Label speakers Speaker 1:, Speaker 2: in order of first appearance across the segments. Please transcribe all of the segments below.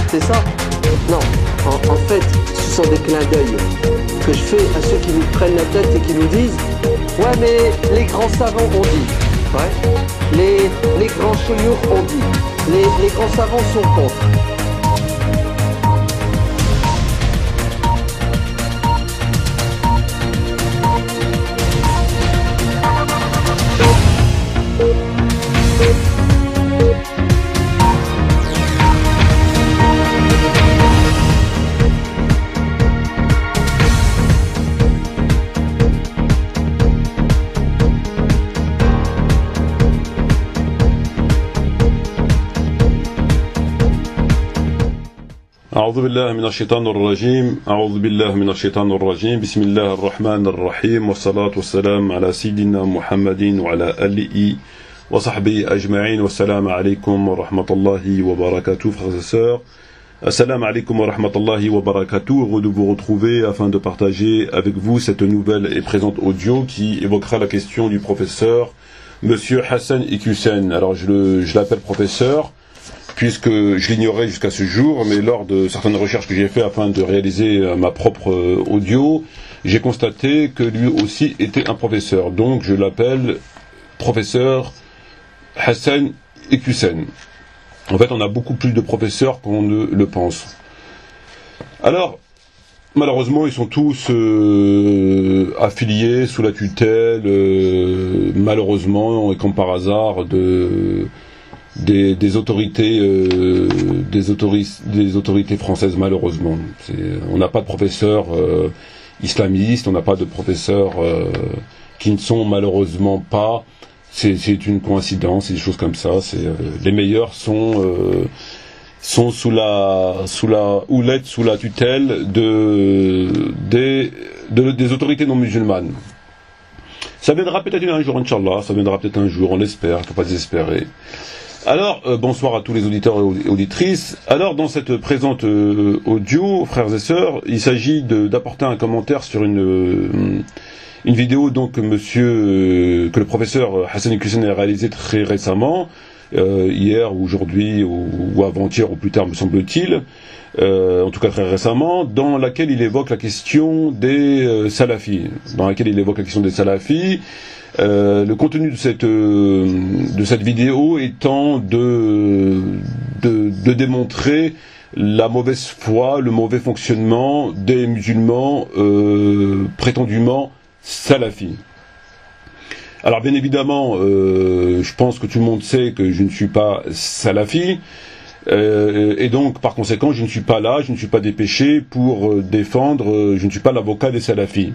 Speaker 1: C'est ça? Non, en fait, ce sont des clins d'œil que je fais à ceux qui nous prennent la tête et qui nous disent « Ouais, mais les grands savants ont dit. Ouais. Les grands chouyours ont dit. Les grands savants sont contre. »
Speaker 2: أعوذ بالله من الشيطان الرجيم أعوذ بالله من الشيطان الرجيم بسم الله الرحمن الرحيم والصلاة والسلام على سيدنا محمد وعلى آله وصحبه أجمعين والسلام عليكم ورحمة الله وبركاته frères et sœurs. Assalamu alaikum wa rahmatullahi wa barakatuh. Heureux de vous retrouver afin de partager avec vous cette nouvelle et présente audio qui évoquera la question du professeur Monsieur Hassan Iqiyoussen. Alors je l'appelle professeur puisque je l'ignorais jusqu'à ce jour, mais lors de certaines recherches que j'ai faites afin de réaliser ma propre audio, j'ai constaté que lui aussi était un professeur. Donc je l'appelle professeur Hassan Iqiyoussen. En fait, on a beaucoup plus de professeurs qu'on ne le pense. Alors, malheureusement, ils sont tous affiliés sous la tutelle, malheureusement, et comme par hasard, des autorités françaises, malheureusement. On n'a pas de professeurs islamistes, on n'a pas de professeurs qui ne sont malheureusement pas. C'est une coïncidence, c'est des choses comme ça. Les meilleurs sont sous la houlette, sous la tutelle des autorités non musulmanes. Ça viendra peut-être un jour, Inch'Allah, ça viendra peut-être un jour, on l'espère, il ne faut pas désespérer. Alors, bonsoir à tous les auditeurs et auditrices. Alors, dans cette présente audio, frères et sœurs, il s'agit d'apporter un commentaire sur une vidéo donc que le professeur Hassan Iqiyoussen a réalisé très récemment, hier ou aujourd'hui ou avant-hier ou plus tard me semble-t-il, en tout cas très récemment, dans laquelle il évoque la question des salafis. Le contenu de cette vidéo étant de démontrer la mauvaise foi, le mauvais fonctionnement des musulmans prétendument salafis. Alors bien évidemment, je pense que tout le monde sait que je ne suis pas salafi, et donc par conséquent je ne suis pas là, je ne suis pas dépêché pour défendre, je ne suis pas l'avocat des salafis.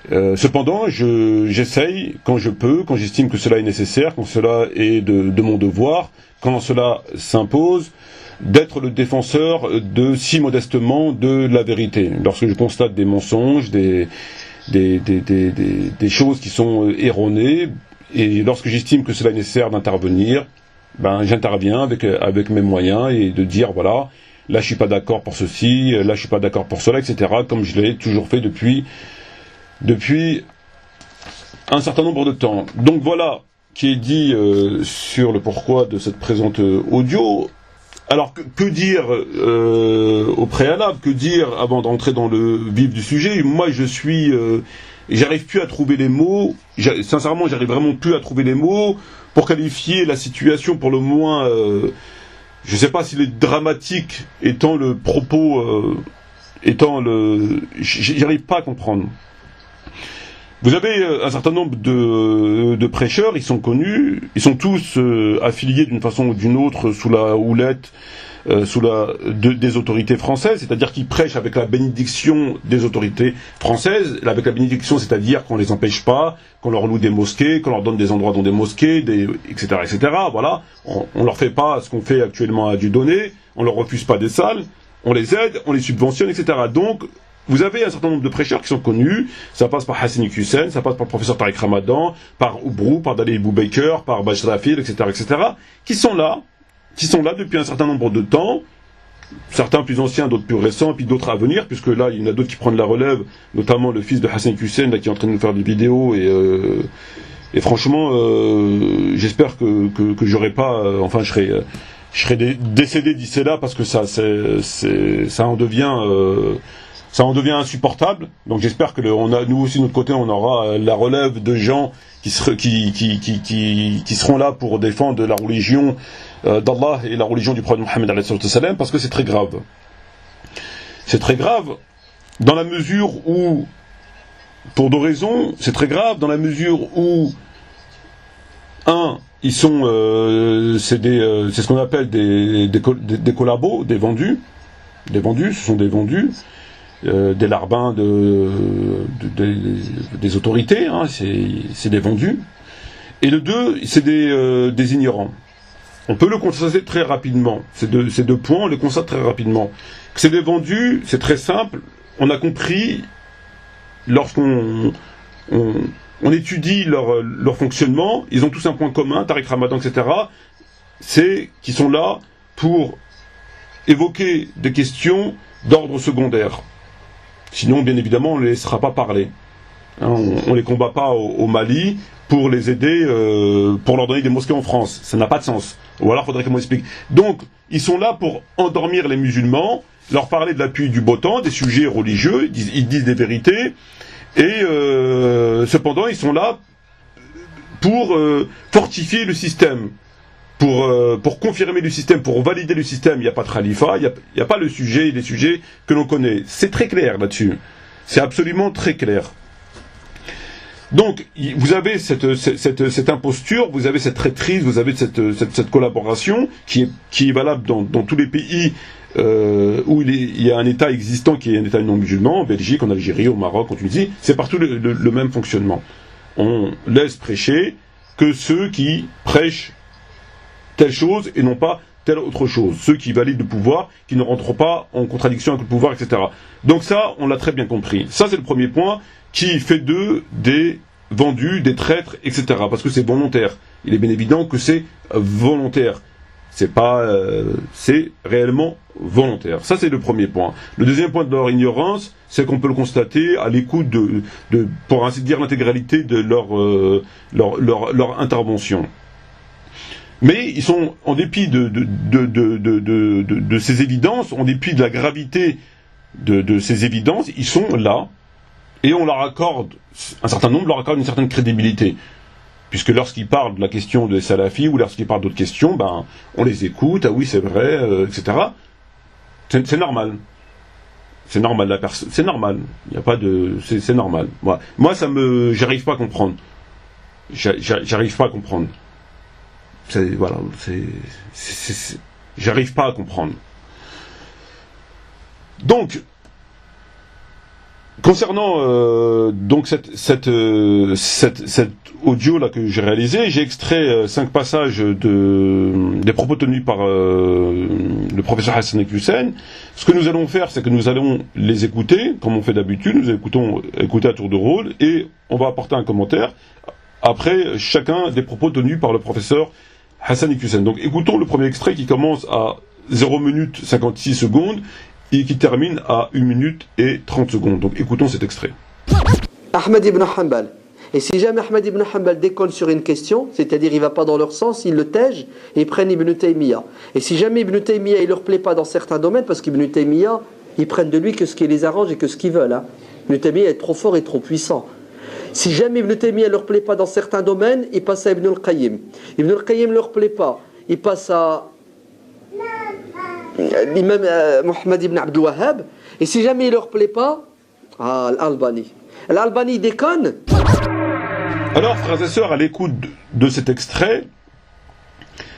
Speaker 2: Cependant, j'essaye, quand je peux, quand j'estime que cela est nécessaire, quand cela est de mon devoir, quand cela s'impose, d'être le défenseur si modestement de la vérité. Lorsque je constate des mensonges, des choses qui sont erronées, et lorsque j'estime que cela est nécessaire d'intervenir, j'interviens avec mes moyens et de dire voilà, là je suis pas d'accord pour ceci, là je suis pas d'accord pour cela, etc. Comme je l'ai toujours fait depuis un certain nombre de temps. Donc voilà qui est dit sur le pourquoi de cette présente audio. Alors que dire au préalable, que dire avant d'entrer dans le vif du sujet? Moi j'arrive plus à trouver les mots, sincèrement j'arrive vraiment plus à trouver les mots pour qualifier la situation, pour le moins, je sais pas s'il est dramatique étant le propos, j'arrive pas à comprendre. Vous avez un certain nombre de prêcheurs, ils sont connus, ils sont tous affiliés d'une façon ou d'une autre sous la houlette, des autorités françaises, c'est-à-dire qu'ils prêchent avec la bénédiction des autorités françaises, avec la bénédiction, c'est-à-dire qu'on les empêche pas, qu'on leur loue des mosquées, qu'on leur donne des endroits dans des mosquées, etc., etc. Voilà, on leur fait pas ce qu'on fait actuellement à Dieudonné, on leur refuse pas des salles, on les aide, on les subventionne, etc. Donc vous avez un certain nombre de prêcheurs qui sont connus, ça passe par Hassan Iqiyoussen, ça passe par le professeur Tariq Ramadan, par Oubrou, par Dalil Boubaker, par Bajrafil, etc., etc., qui sont là depuis un certain nombre de temps, certains plus anciens, d'autres plus récents, puis d'autres à venir, puisque là, il y en a d'autres qui prennent la relève, notamment le fils de Hassan Iqiyoussen, là, qui est en train de nous faire des vidéos, Et franchement, j'espère que j'aurai pas, enfin je serai décédé d'ici là, parce que ça en devient insupportable. Donc j'espère que nous aussi de notre côté, on aura la relève de gens qui seront là pour défendre la religion d'Allah et la religion du prophète Mohammed alayhi salam, parce que c'est très grave. C'est très grave dans la mesure où, pour deux raisons, c'est très grave dans la mesure où, ils sont, c'est ce qu'on appelle des collabos, des vendus, ce sont des vendus, des larbins des autorités, hein, c'est des vendus. Et le deux, c'est des ignorants. On peut le constater très rapidement. Ces deux points, on les constate très rapidement. Que c'est des vendus, c'est très simple. On a compris lorsqu'on étudie leur fonctionnement. Ils ont tous un point commun, Tariq Ramadan, etc. C'est qu'ils sont là pour évoquer des questions d'ordre secondaire. Sinon, bien évidemment, on ne les laissera pas parler. Hein, on ne les combat pas au Mali pour les aider, pour leur donner des mosquées en France. Ça n'a pas de sens. Ou alors, il faudrait qu'on m'explique. Donc, ils sont là pour endormir les musulmans, leur parler de la pluie et du beau temps, des sujets religieux, ils disent des vérités, et cependant, ils sont là pour fortifier le système, pour confirmer le système, pour valider le système. Il n'y a pas de khalifa, il n'y a pas les sujets que l'on connaît. C'est très clair là-dessus. C'est absolument très clair. Donc, vous avez cette imposture, vous avez cette traîtrise, vous avez cette collaboration qui est valable dans tous les pays où il y a un État existant qui est un État non musulman, en Belgique, en Algérie, au Maroc, en Tunisie. C'est partout le même fonctionnement. On laisse prêcher que ceux qui prêchent telle chose et non pas telle autre chose. Ceux qui valident le pouvoir, qui ne rentrent pas en contradiction avec le pouvoir, etc. Donc ça, on l'a très bien compris. Ça, c'est le premier point qui fait d'eux des vendus, des traîtres, etc. Parce que c'est volontaire. Il est bien évident que c'est volontaire. C'est pas, c'est réellement volontaire. Ça, c'est le premier point. Le deuxième point de leur ignorance, c'est qu'on peut le constater à l'écoute de pour ainsi dire, l'intégralité de leur intervention. Mais ils sont, en dépit de ces évidences, en dépit de la gravité de ces évidences, ils sont là, et on leur accorde, un certain nombre leur accorde une certaine crédibilité. Puisque lorsqu'ils parlent de la question des salafis, ou lorsqu'ils parlent d'autres questions, ben, on les écoute, ah oui, c'est vrai, etc. C'est normal. C'est normal, c'est normal. Il n'y a pas de, c'est normal. Moi, j'arrive pas à comprendre. J'arrive pas à comprendre. Voilà, j'arrive pas à comprendre. Donc, concernant donc cette audio là que j'ai réalisé, j'ai extrait 5 passages des propos tenus par le professeur Hassan Iqiyoussen. Ce que nous allons faire, c'est que nous allons les écouter, comme on fait d'habitude, nous écouter à tour de rôle, et on va apporter un commentaire après chacun des propos tenus par le professeur Hassan Iqiyoussen. Donc écoutons le premier extrait qui commence à 0 minute 56 secondes et qui termine à 1 minute et 30 secondes. Donc écoutons cet extrait.
Speaker 1: Ahmed ibn Hanbal. Et si jamais Ahmed ibn Hanbal déconne sur une question, c'est-à-dire il ne va pas dans leur sens, ils le tègent et ils prennent Ibn Taymiyyah. Et si jamais Ibn Taymiyyah il leur plaît pas dans certains domaines, parce qu'Ibn Taymiyyah, ils prennent de lui que ce qui les arrange et que ce qu'ils veulent. Hein. Ibn Taymiyyah est trop fort et trop puissant. Si jamais Ibn Taymiyyah ne leur plaît pas dans certains domaines, ils passent à Ibn al-Qayyim. Ibn al-Qayyim ne leur plaît pas, ils passent à l'imam Mohammed ibn Abdul Wahhab. Et si jamais il ne leur plaît pas, à l'Albani. L'Albani déconne.
Speaker 2: Alors, frères et sœurs, à l'écoute de cet extrait,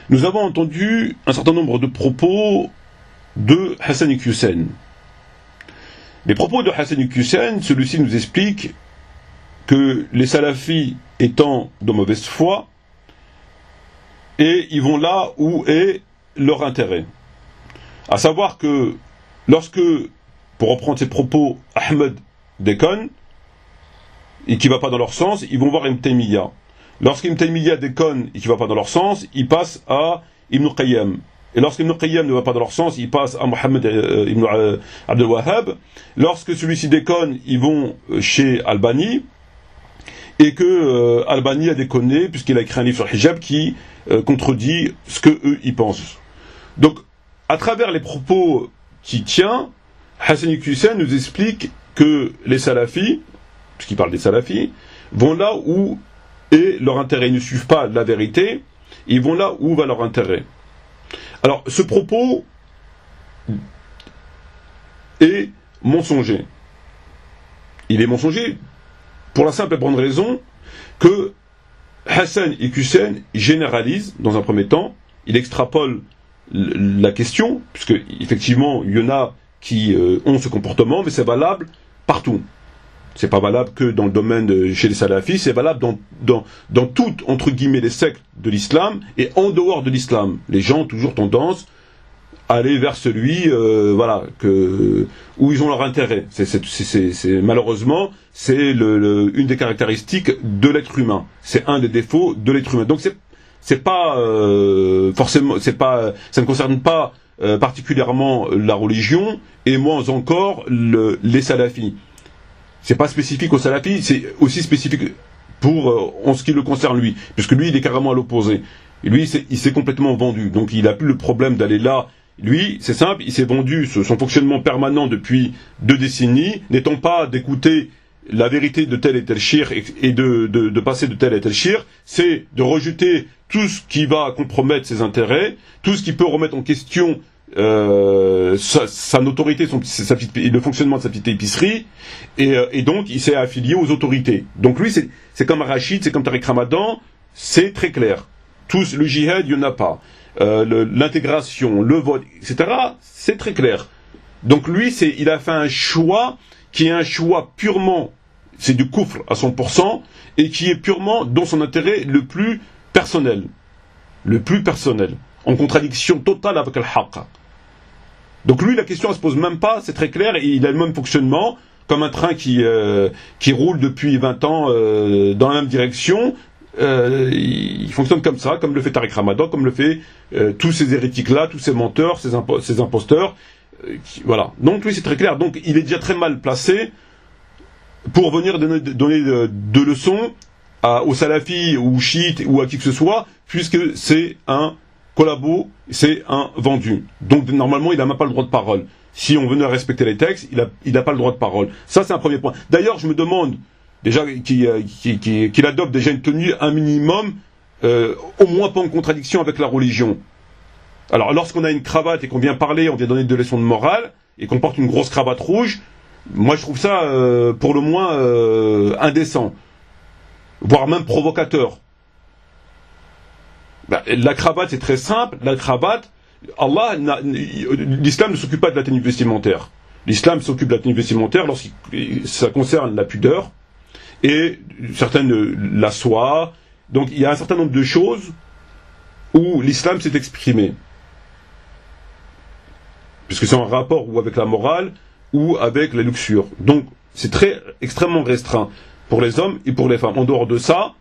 Speaker 2: nous avons entendu un certain nombre de propos de Hassan Iqiyoussen. Les propos de Hassan Iqiyoussen, celui-ci nous explique que les salafis étant de mauvaise foi, et ils vont là où est leur intérêt. À savoir que lorsque, pour reprendre ses propos, Ahmed déconne, et qui ne va pas dans leur sens, ils vont voir Ibn Taymiyyah. Lorsqu'Ibn Taymiyyah déconne et qui ne va pas dans leur sens, ils passent à Ibn Qayyim. Et lorsqu'Ibn Qayyim ne va pas dans leur sens, ils passent à Mohammed ibn Abdul Wahhab. Lorsque celui-ci déconne, ils vont chez Albani. et que Albani a déconné puisqu'il a écrit un livre sur hijab qui contredit ce que eux y pensent. Donc, à travers les propos qu'il tient, Hassani Hussein nous explique que les salafis, puisqu'il parle des salafis, vont là où est leur intérêt. Ils ne suivent pas la vérité, ils vont là où va leur intérêt. Alors, ce propos est mensonger. Il est mensonger pour la simple et bonne raison que Hassan et Hussein généralisent dans un premier temps, il extrapole la question, puisque effectivement il y en a qui ont ce comportement, mais c'est valable partout. C'est pas valable que dans le domaine chez les salafis, c'est valable dans toutes, entre guillemets, les sectes de l'islam et en dehors de l'islam. Les gens ont toujours tendance à aller vers celui où ils ont leur intérêt. Malheureusement, c'est une des caractéristiques de l'être humain. C'est un des défauts de l'être humain. Donc c'est pas forcément, ça ne concerne pas particulièrement la religion et moins encore les salafis. C'est pas spécifique aux salafis, c'est aussi spécifique pour en ce qui le concerne lui, puisque lui il est carrément à l'opposé. Et lui il s'est complètement vendu, donc il a plus le problème d'aller là. Lui, c'est simple, il s'est vendu son fonctionnement permanent depuis 2 décennies, n'étant pas d'écouter la vérité de tel et tel shir et de passer de tel et tel shir, c'est de rejeter tout ce qui va compromettre ses intérêts, tout ce qui peut remettre en question sa notoriété, le fonctionnement de sa petite épicerie, et donc il s'est affilié aux autorités. Donc lui, c'est comme Rachid, c'est comme Tariq Ramadan, c'est très clair. Le jihad, il n'y en a pas. L'intégration, le vote, etc., c'est très clair. Donc lui, il a fait un choix qui est un choix purement, c'est du kufr à 100%, et qui est purement dans son intérêt le plus personnel, en contradiction totale avec al-haqq. Donc lui, la question ne se pose même pas, c'est très clair, et il a le même fonctionnement, comme un train qui roule depuis 20 ans dans la même direction. Il fonctionne comme ça, comme le fait Tariq Ramadan, comme le fait tous ces hérétiques-là, tous ces menteurs, ces imposteurs. Voilà. Donc lui, c'est très clair. Donc il est déjà très mal placé pour venir donner de leçons aux salafis, ou aux chiites, ou à qui que ce soit, puisque c'est un collabo, c'est un vendu. Donc normalement, il n'a même pas le droit de parole. Si on venait à respecter les textes, il n'a pas le droit de parole. Ça, c'est un premier point. D'ailleurs, je me demande déjà qu'il adopte déjà une tenue un minimum, au moins pas en contradiction avec la religion. Alors lorsqu'on a une cravate et qu'on vient parler, on vient donner des leçons de morale, et qu'on porte une grosse cravate rouge, moi je trouve ça pour le moins indécent, voire même provocateur. La cravate c'est très simple, la cravate, l'islam ne s'occupe pas de la tenue vestimentaire. L'islam s'occupe de la tenue vestimentaire lorsque ça concerne la pudeur, et la soie. Donc il y a un certain nombre de choses où l'islam s'est exprimé, puisque c'est en rapport ou avec la morale ou avec la luxure. Donc c'est extrêmement restreint pour les hommes et pour les femmes. En dehors de ça,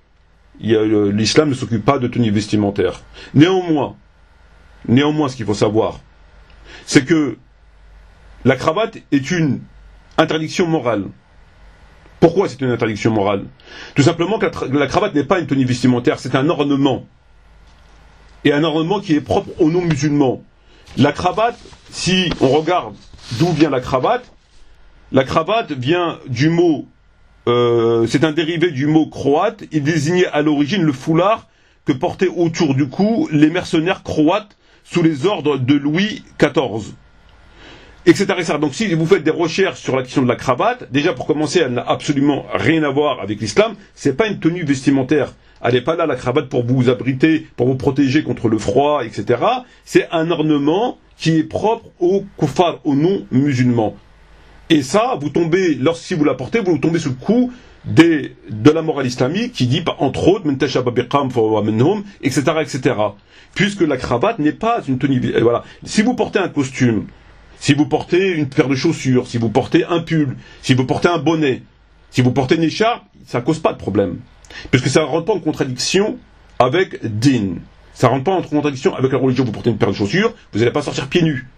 Speaker 2: l'islam ne s'occupe pas de tenue vestimentaire. Néanmoins, ce qu'il faut savoir, c'est que la cravate est une interdiction morale. Pourquoi c'est une interdiction morale? Tout simplement que la cravate n'est pas une tenue vestimentaire, c'est un ornement. Et un ornement qui est propre aux non-musulmans. La cravate, si on regarde d'où vient la cravate vient du mot, c'est un dérivé du mot croate, il désignait à l'origine le foulard que portaient autour du cou les mercenaires croates sous les ordres de Louis XIV. Etc., etc. Donc si vous faites des recherches sur la question de la cravate, déjà pour commencer, elle n'a absolument rien à voir avec l'islam, c'est pas une tenue vestimentaire. Elle n'est pas là, la cravate, pour vous abriter, pour vous protéger contre le froid, etc. C'est un ornement qui est propre aux kuffars, aux non-musulmans. Et ça, si vous la portez, vous tombez sous le coup de la morale islamique qui dit, entre autres, etc., etc. Puisque la cravate n'est pas une tenue. Voilà. Si vous portez un costume, si vous portez une paire de chaussures, si vous portez un pull, si vous portez un bonnet, si vous portez une écharpe, ça ne cause pas de problème. Puisque ça ne rentre pas en contradiction avec din. Ça ne rentre pas en contradiction avec la religion. Vous portez une paire de chaussures, vous n'allez pas sortir pieds nus.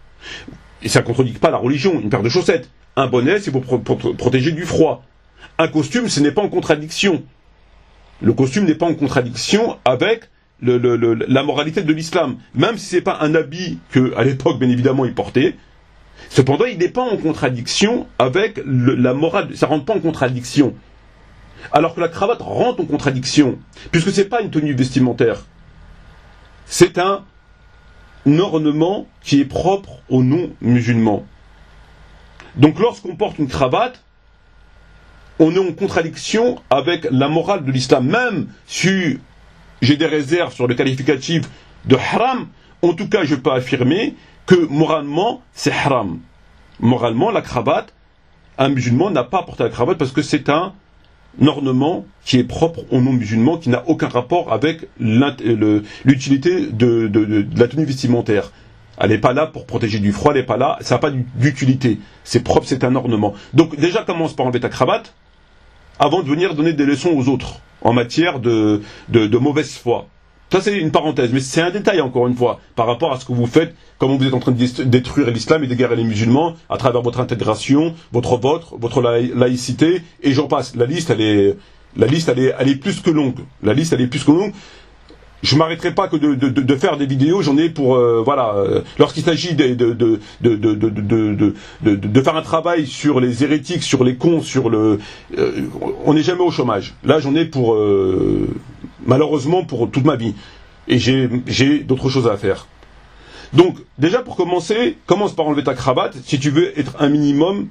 Speaker 2: Et ça ne contredit pas la religion. Une paire de chaussettes. Un bonnet, c'est pour protéger du froid. Un costume, ce n'est pas en contradiction. Le costume n'est pas en contradiction avec la moralité de l'islam. Même si c'est pas un habit que, à l'époque, bien évidemment, il portait, cependant, il n'est pas en contradiction avec la morale. Ça rentre pas en contradiction. Alors que la cravate rentre en contradiction, puisque c'est pas une tenue vestimentaire. C'est un ornement qui est propre aux non-musulmans. Donc lorsqu'on porte une cravate, on est en contradiction avec la morale de l'islam. Même si j'ai des réserves sur le qualificatif de haram, en tout cas je peux affirmer que moralement c'est haram. Moralement la cravate, un musulman n'a pas à porter la cravate parce que c'est un ornement qui est propre aux non-musulmans, qui n'a aucun rapport avec l'utilité de la tenue vestimentaire. Elle n'est pas là pour protéger du froid, elle n'est pas là, ça n'a pas d'utilité. C'est propre, c'est un ornement. Donc déjà commence par enlever ta cravate, avant de venir donner des leçons aux autres, en matière de mauvaise foi. Ça c'est une parenthèse, mais c'est un détail encore une fois, par rapport à ce que vous faites, comment vous êtes en train de détruire l'islam et d'égarer les musulmans, à travers votre intégration, votre vote, votre laïcité, et j'en passe. La liste elle est plus que longue. La liste elle est plus que longue. Je m'arrêterai pas que de faire des vidéos, j'en ai pour lorsqu'il s'agit de faire un travail sur les hérétiques, sur les cons, sur on n'est jamais au chômage. Là j'en ai pour malheureusement pour toute ma vie. Et j'ai d'autres choses à faire. Donc déjà pour commencer, commence par enlever ta cravate si tu veux être un minimum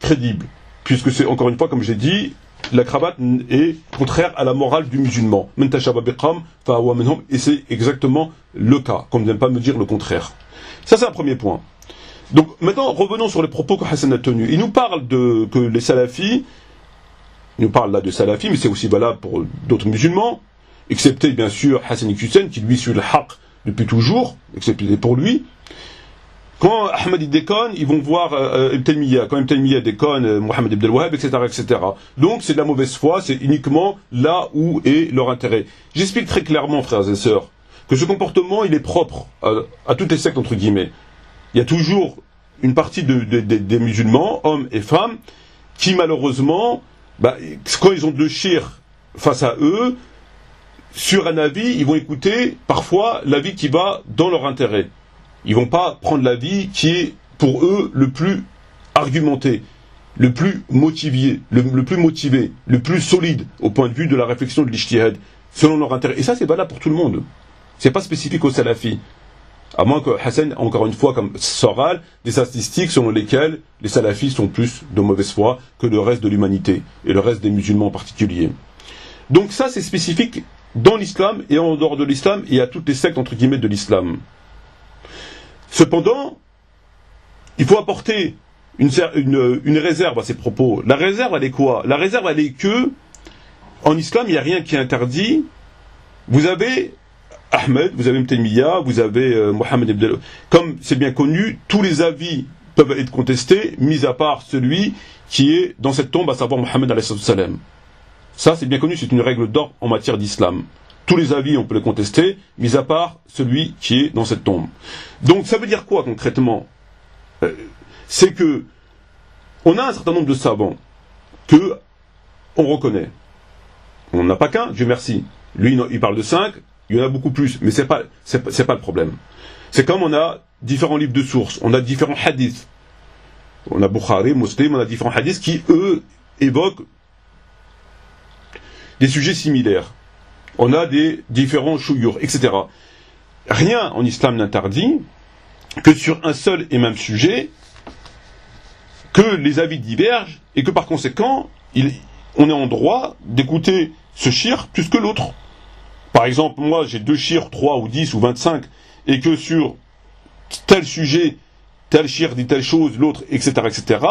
Speaker 2: crédible. Puisque c'est encore une fois comme j'ai dit, la cravate est contraire à la morale du musulman. Et c'est exactement le cas, qu'on n'aime pas me dire le contraire. Ça c'est un premier point. Donc maintenant revenons sur les propos que Hassan a tenus. Il nous parle que les salafis, il nous parle là de salafis, mais c'est aussi valable pour d'autres musulmans, excepté bien sûr Hassan Hussein qui lui suit le haqq depuis toujours, excepté pour lui. Quand Ahmed il déconne, ils vont voir Ibn Taymiyyah. Quand Ibn Taymiyyah déconne, Mohammed ibn al-Wahhab, etc., etc. Donc c'est de la mauvaise foi, c'est uniquement là où est leur intérêt. J'explique très clairement, frères et sœurs, que ce comportement, il est propre à toutes les sectes, entre guillemets. Il y a toujours une partie des musulmans, hommes et femmes, qui malheureusement, quand ils ont deux chirs face à eux, sur un avis, ils vont écouter parfois l'avis qui va dans leur intérêt. Ils vont pas prendre l'avis qui est pour eux le plus argumenté, le plus motivé, le plus solide au point de vue de la réflexion de l'ijtihad, selon leur intérêt. Et ça c'est valable pour tout le monde. C'est pas spécifique aux salafis. À moins que Hassan, encore une fois, comme Soral, des statistiques selon lesquelles les salafis sont plus de mauvaise foi que le reste de l'humanité, et le reste des musulmans en particulier. Donc ça c'est spécifique dans l'islam et en dehors de l'islam et à toutes les sectes entre guillemets de l'islam. Cependant, il faut apporter une réserve à ces propos. La réserve, elle est quoi? La réserve, elle est que, en islam, il n'y a rien qui est interdit. Vous avez Ahmed, vous avez Ibn Taymiyyah, vous avez Mohammed ibn al-Wahhab. Comme c'est bien connu, tous les avis peuvent être contestés, mis à part celui qui est dans cette tombe, à savoir Mohammed alayhi salam. Ça, c'est bien connu, c'est une règle d'or en matière d'islam. Tous les avis, on peut les contester, mis à part celui qui est dans cette tombe. Donc, ça veut dire quoi concrètement? C'est que on a un certain nombre de savants que on reconnaît. On n'a pas qu'un, Dieu merci. Lui, il parle de 5, il y en a beaucoup plus, mais c'est pas le problème. C'est comme on a différents livres de sources, on a différents hadiths. On a Bukhari, Muslim, on a différents hadiths qui, eux, évoquent des sujets similaires. On a des différents chouyours, etc. Rien en islam n'interdit que sur un seul et même sujet, que les avis divergent et que par conséquent, on est en droit d'écouter ce shir plus que l'autre. Par exemple, moi j'ai 2 shirs, 3 ou 10 ou 25, et que sur tel sujet, tel shir dit telle chose, l'autre, etc., etc.,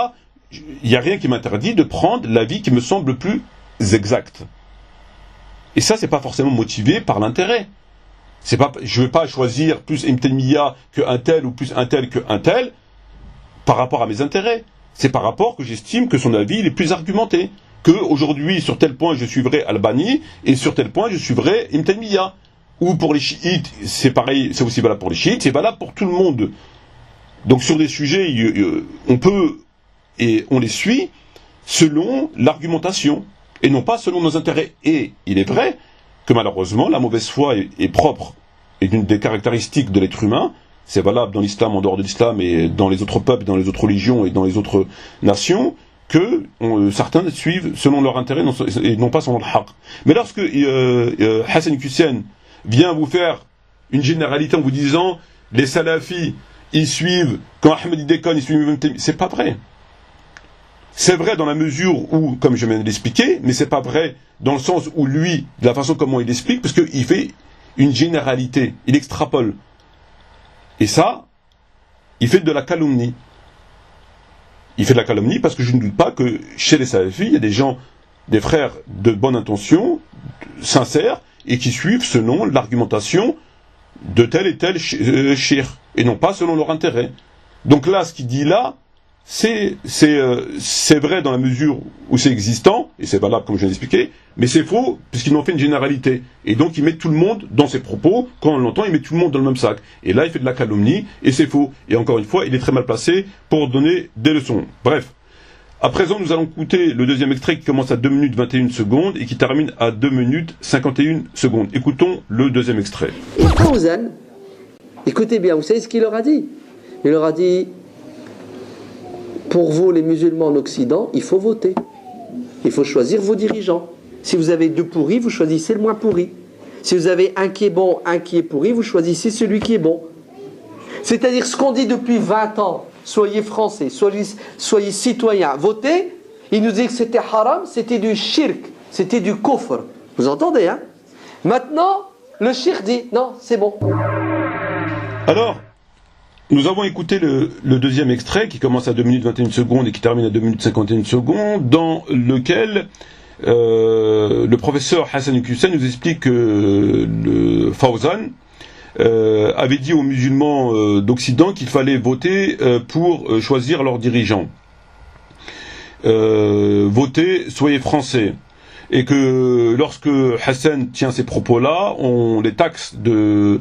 Speaker 2: il n'y a rien qui m'interdit de prendre l'avis qui me semble le plus exact. Et ça, c'est pas forcément motivé par l'intérêt. Je ne vais pas choisir plus Ibn Taymiyyah qu'un tel ou plus un tel qu'un tel par rapport à mes intérêts. C'est par rapport que j'estime que son avis il est plus argumenté. Que aujourd'hui, sur tel point, je suivrai Albani et sur tel point, je suivrai Ibn Taymiyyah. Ou pour les chiites, c'est pareil, c'est aussi valable pour les chiites, c'est valable pour tout le monde. Donc sur des sujets, on peut et on les suit selon l'argumentation. et non pas selon nos intérêts. Et il est vrai que malheureusement, la mauvaise foi est propre, et une des caractéristiques de l'être humain. C'est valable dans l'islam, en dehors de l'islam, et dans les autres peuples, dans les autres religions et dans les autres nations, que certains suivent selon leur intérêt et non pas selon le haqq. Mais lorsque Hassan Hussein vient vous faire une généralité en vous disant les salafis, ils suivent, quand Ahmed déconne, ils suivent même, c'est pas vrai. C'est vrai dans la mesure où, comme je viens de l'expliquer, mais c'est pas vrai dans le sens où lui, de la façon comment il explique, parce qu'il fait une généralité, il extrapole. Et ça, il fait de la calomnie. Il fait de la calomnie parce que je ne doute pas que chez les salafis, il y a des gens, des frères de bonne intention, sincères, et qui suivent selon l'argumentation de tel et tel shir, et non pas selon leur intérêt. Donc là, ce qu'il dit là, c'est vrai dans la mesure où c'est existant, et c'est valable comme je viens d'expliquer, mais c'est faux, puisqu'ils n'ont fait une généralité. Et donc il met tout le monde dans ses propos, quand on l'entend, il met tout le monde dans le même sac. Et là, il fait de la calomnie, et c'est faux. Et encore une fois, il est très mal placé pour donner des leçons. Bref. À présent, nous allons écouter le deuxième extrait qui commence à 2 minutes 21 secondes et qui termine à 2 minutes 51 secondes. Écoutons le deuxième extrait.
Speaker 1: Et Fawzan, écoutez bien, vous savez ce qu'il leur a dit? Il leur a dit, pour vous les musulmans en Occident, il faut voter. Il faut choisir vos dirigeants. Si vous avez 2 pourris, vous choisissez le moins pourri. Si vous avez un qui est bon, un qui est pourri, vous choisissez celui qui est bon. C'est-à-dire ce qu'on dit depuis 20 ans. Soyez français, soyez citoyens, votez. Il nous dit que c'était haram, c'était du shirk, c'était du kufr. Vous entendez, hein? Maintenant, le shirk dit, non, c'est bon.
Speaker 2: Alors, nous avons écouté le deuxième extrait qui commence à 2 minutes 21 secondes et qui termine à 2 minutes 51 secondes, dans lequel le professeur Hassan Hussein nous explique que le Fawzan avait dit aux musulmans d'Occident qu'il fallait voter pour choisir leurs dirigeants. Votez, soyez français. Et que lorsque Hassan tient ces propos-là, on les taxe de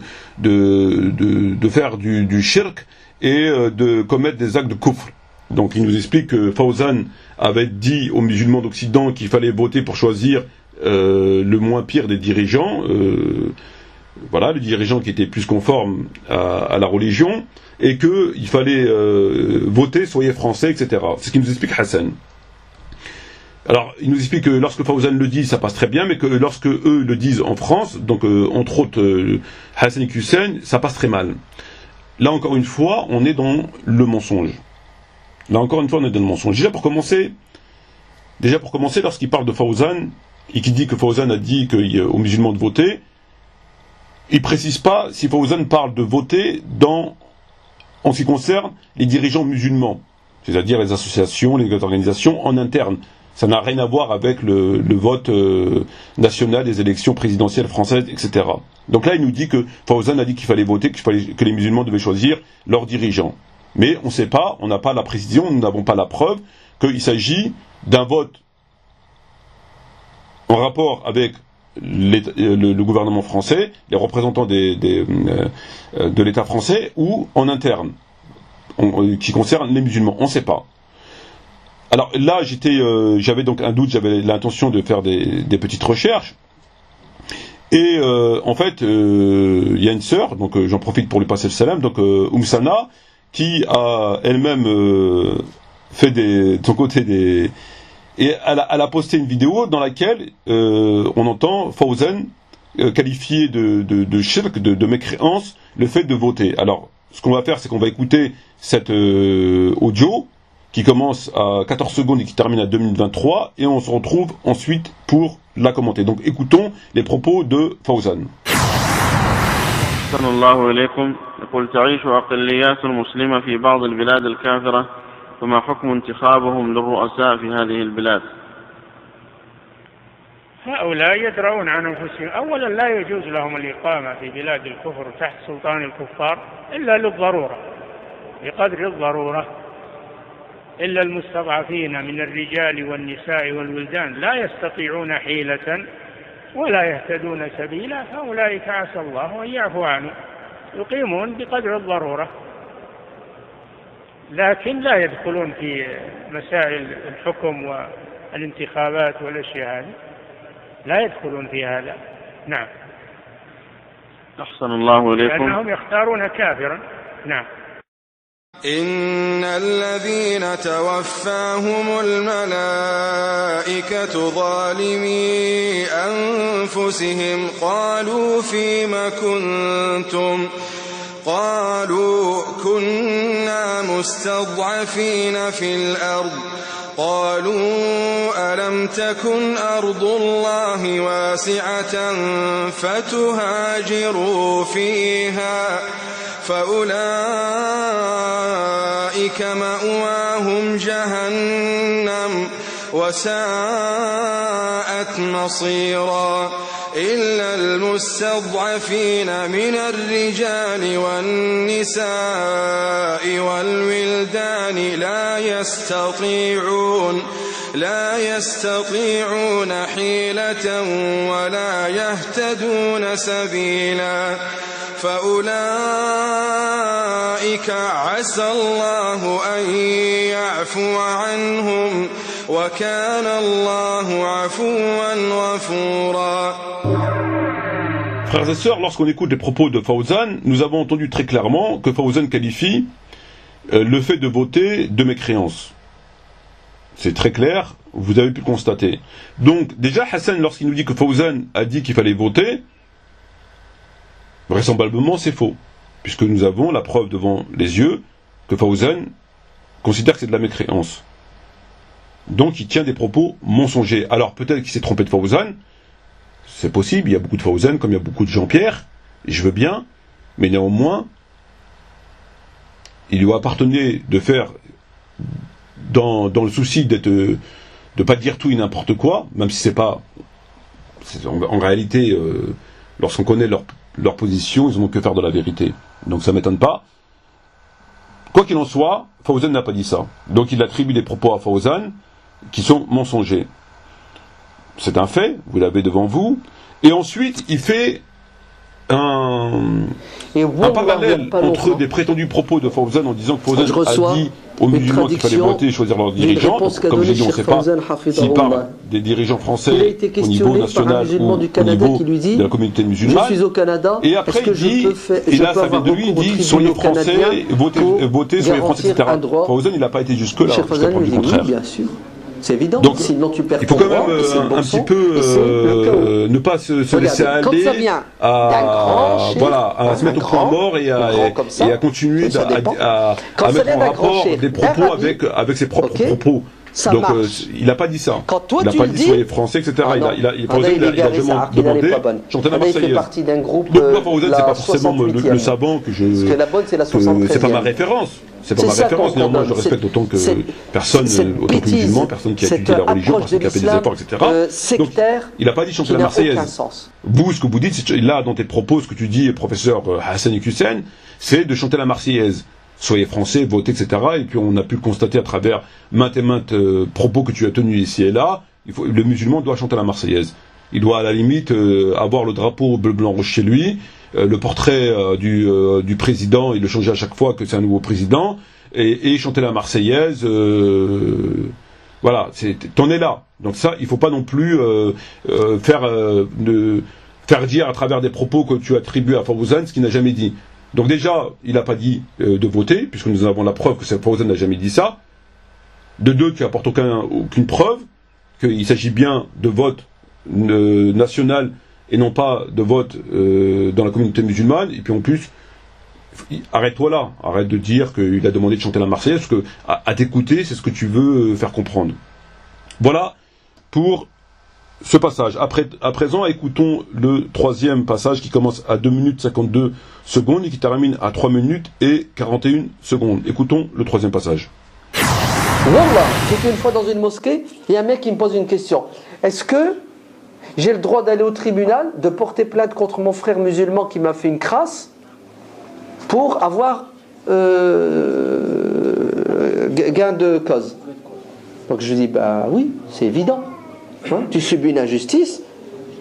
Speaker 2: faire du shirk et de commettre des actes de kufr. Donc il nous explique que Fawzan avait dit aux musulmans d'Occident qu'il fallait voter pour choisir le moins pire des dirigeants, voilà, le dirigeant qui était plus conforme à la religion, et qu'il fallait voter, soyez français, etc. C'est ce qu'il nous explique Hassan. Alors, il nous explique que lorsque Fawzan le dit, ça passe très bien, mais que lorsque eux le disent en France, donc entre autres Hassan Hussein, ça passe très mal. Là encore une fois, on est dans le mensonge. Là encore une fois, on est dans le mensonge. Déjà pour commencer, lorsqu'il parle de Fawzan, et qu'il dit que Fawzan a dit aux musulmans de voter, il précise pas si Fawzan parle de voter en ce qui concerne les dirigeants musulmans, c'est-à-dire les associations, les organisations en interne. Ça n'a rien à voir avec le vote national, les élections présidentielles françaises, etc. Donc là, il nous dit que Fawzan a dit qu'il fallait voter, que les musulmans devaient choisir leurs dirigeants. Mais on ne sait pas, on n'a pas la précision, nous n'avons pas la preuve qu'il s'agit d'un vote en rapport avec le gouvernement français, les représentants de l'État français, ou en interne, qui concerne les musulmans. On ne sait pas. Alors là, j'avais donc un doute, j'avais l'intention de faire des petites recherches. Et en fait, il y a une sœur, donc j'en profite pour lui passer le salam, donc Sana, qui a elle-même fait de son côté des... Et elle a posté une vidéo dans laquelle on entend Fawzan qualifier de shirk, de mécréance, le fait de voter. Alors, ce qu'on va faire, c'est qu'on va écouter cette audio qui commence à 14 secondes et qui termine à 2 minutes 23, et on se retrouve ensuite pour la commenter. Donc écoutons les propos de Fawzan.
Speaker 3: Sallallahu alaykum, يقول تعيش أقليات مسلمة في بعض البلاد الكافرة فما حكم انتخابهم للرؤساء في هذه البلاد؟
Speaker 4: هؤلاء يدرؤون عن أنفسهم. أولا لا يجوز لهم الإقامة في بلاد الكفر تحت سلطان الكفار إلا للضرورة، بقدر الضرورة. إلا المستضعفين من الرجال والنساء والولدان لا يستطيعون حيلة ولا يهتدون سبيلا، فأولئك عسى الله أن يعفو عنهم، يقيمون بقدر الضرورة، لكن لا يدخلون في مسائل الحكم الانتخابات والأشياء هذه لا يدخلون في هذا. نعم.
Speaker 3: أحسن الله إليكم.
Speaker 4: لأنهم يختارون كافرا. نعم.
Speaker 5: إن الذين توفاهم الملائكة ظالمي أنفسهم قالوا فيم كنتم قالوا كنا مستضعفين في الأرض قالوا ألم تكن أرض الله واسعة فتهاجروا فيها فأولئك مأواهم جهنم وساءت مصيرا إلا المستضعفين من الرجال والنساء والولدان لا يستطيعون حيلة ولا يهتدون سبيلا فأولئك عسى الله أن يعفو عنهم وكان الله عفوا غفورا.
Speaker 2: Frères et sœurs, lorsqu'on écoute les propos de Fawzan, nous avons entendu très clairement que Fawzan qualifie le fait de voter de mécréance. C'est très clair, vous avez pu le constater. Donc, déjà, Hassan, lorsqu'il nous dit que Fawzan a dit qu'il fallait voter, vraisemblablement c'est faux, puisque nous avons la preuve devant les yeux que Fawzan considère que c'est de la mécréance. Donc il tient des propos mensongers. Alors peut-être qu'il s'est trompé de Fawzan, c'est possible, il y a beaucoup de Fawzan comme il y a beaucoup de Jean-Pierre, et je veux bien, mais néanmoins, il lui appartenait de faire, dans le souci de pas dire tout et n'importe quoi, même si c'est pas... En réalité, lorsqu'on connaît leur position, ils n'ont que faire de la vérité. Donc ça ne m'étonne pas. Quoi qu'il en soit, Fawzan n'a pas dit ça. Donc il attribue des propos à Fawzan qui sont mensongers. C'est un fait, vous l'avez devant vous. Et ensuite, il fait un parallèle entre des prétendus propos de Fawzan en disant que Fawzan a dit aux musulmans qu'il fallait voter et choisir leurs dirigeants. Comme j'ai dit, on ne sait pas s'il parle des dirigeants français au niveau national ou au niveau de la communauté musulmane. Et après il dit, et là ça vient de lui, il dit soyez français, votez, soyez français, etc. Fawzan il n'a pas été jusque là, jusqu'à preuve du contraire.
Speaker 1: C'est évident,
Speaker 2: donc,
Speaker 1: sinon tu perds.
Speaker 2: Il faut quand même un petit peu ne pas se laisser aller à se mettre au point mort et à continuer à mettre en rapport des propos avec ses propres propos. Donc il n'a pas dit ça. Il n'a pas dit soyez français, etc. Il a demandé chanter la Marseillaise. Donc moi Fawzan c'est pas forcément le savant que je... C'est pas ma référence. C'est pas ma référence, néanmoins je respecte autant que personne, autant que musulman, personne qui a étudié la religion, personne qui a fait des efforts, etc. Donc il n'a pas dit chanter la Marseillaise. Vous, ce que vous dites, là dans tes propos, ce que tu dis, professeur Hassan Iqiyoussen, c'est de chanter la Marseillaise. Soyez français, votez, etc. Et puis on a pu le constater à travers maintes et maintes propos que tu as tenus ici et là. Le musulman doit chanter la Marseillaise. Il doit à la limite avoir le drapeau bleu, blanc, rouge chez lui, le portrait du président, il le changeait à chaque fois que c'est un nouveau président, et chanter la Marseillaise. Voilà, t'en es là. Donc ça, il faut pas non plus faire dire à travers des propos que tu attribues à Fawzan ce qu'il n'a jamais dit. Donc déjà, il n'a pas dit de voter, puisque nous avons la preuve que Fawzan n'a jamais dit ça. De deux, tu n'apportes aucune preuve qu'il s'agit bien de vote national et non pas de vote dans la communauté musulmane. Et puis en plus, arrête-toi là, arrête de dire qu'il a demandé de chanter la Marseillaise, parce que à t'écouter, c'est ce que tu veux faire comprendre. Voilà pour ce passage. À présent, écoutons le troisième passage qui commence à 2 minutes 52 secondes et qui termine à 3 minutes et 41 secondes. Écoutons le troisième passage.
Speaker 1: Wallah, j'étais une fois dans une mosquée, il y a un mec qui me pose une question. Est-ce que j'ai le droit d'aller au tribunal, de porter plainte contre mon frère musulman qui m'a fait une crasse pour avoir gain de cause? Donc je lui dis, bah oui, c'est évident. Hein, tu subis une injustice,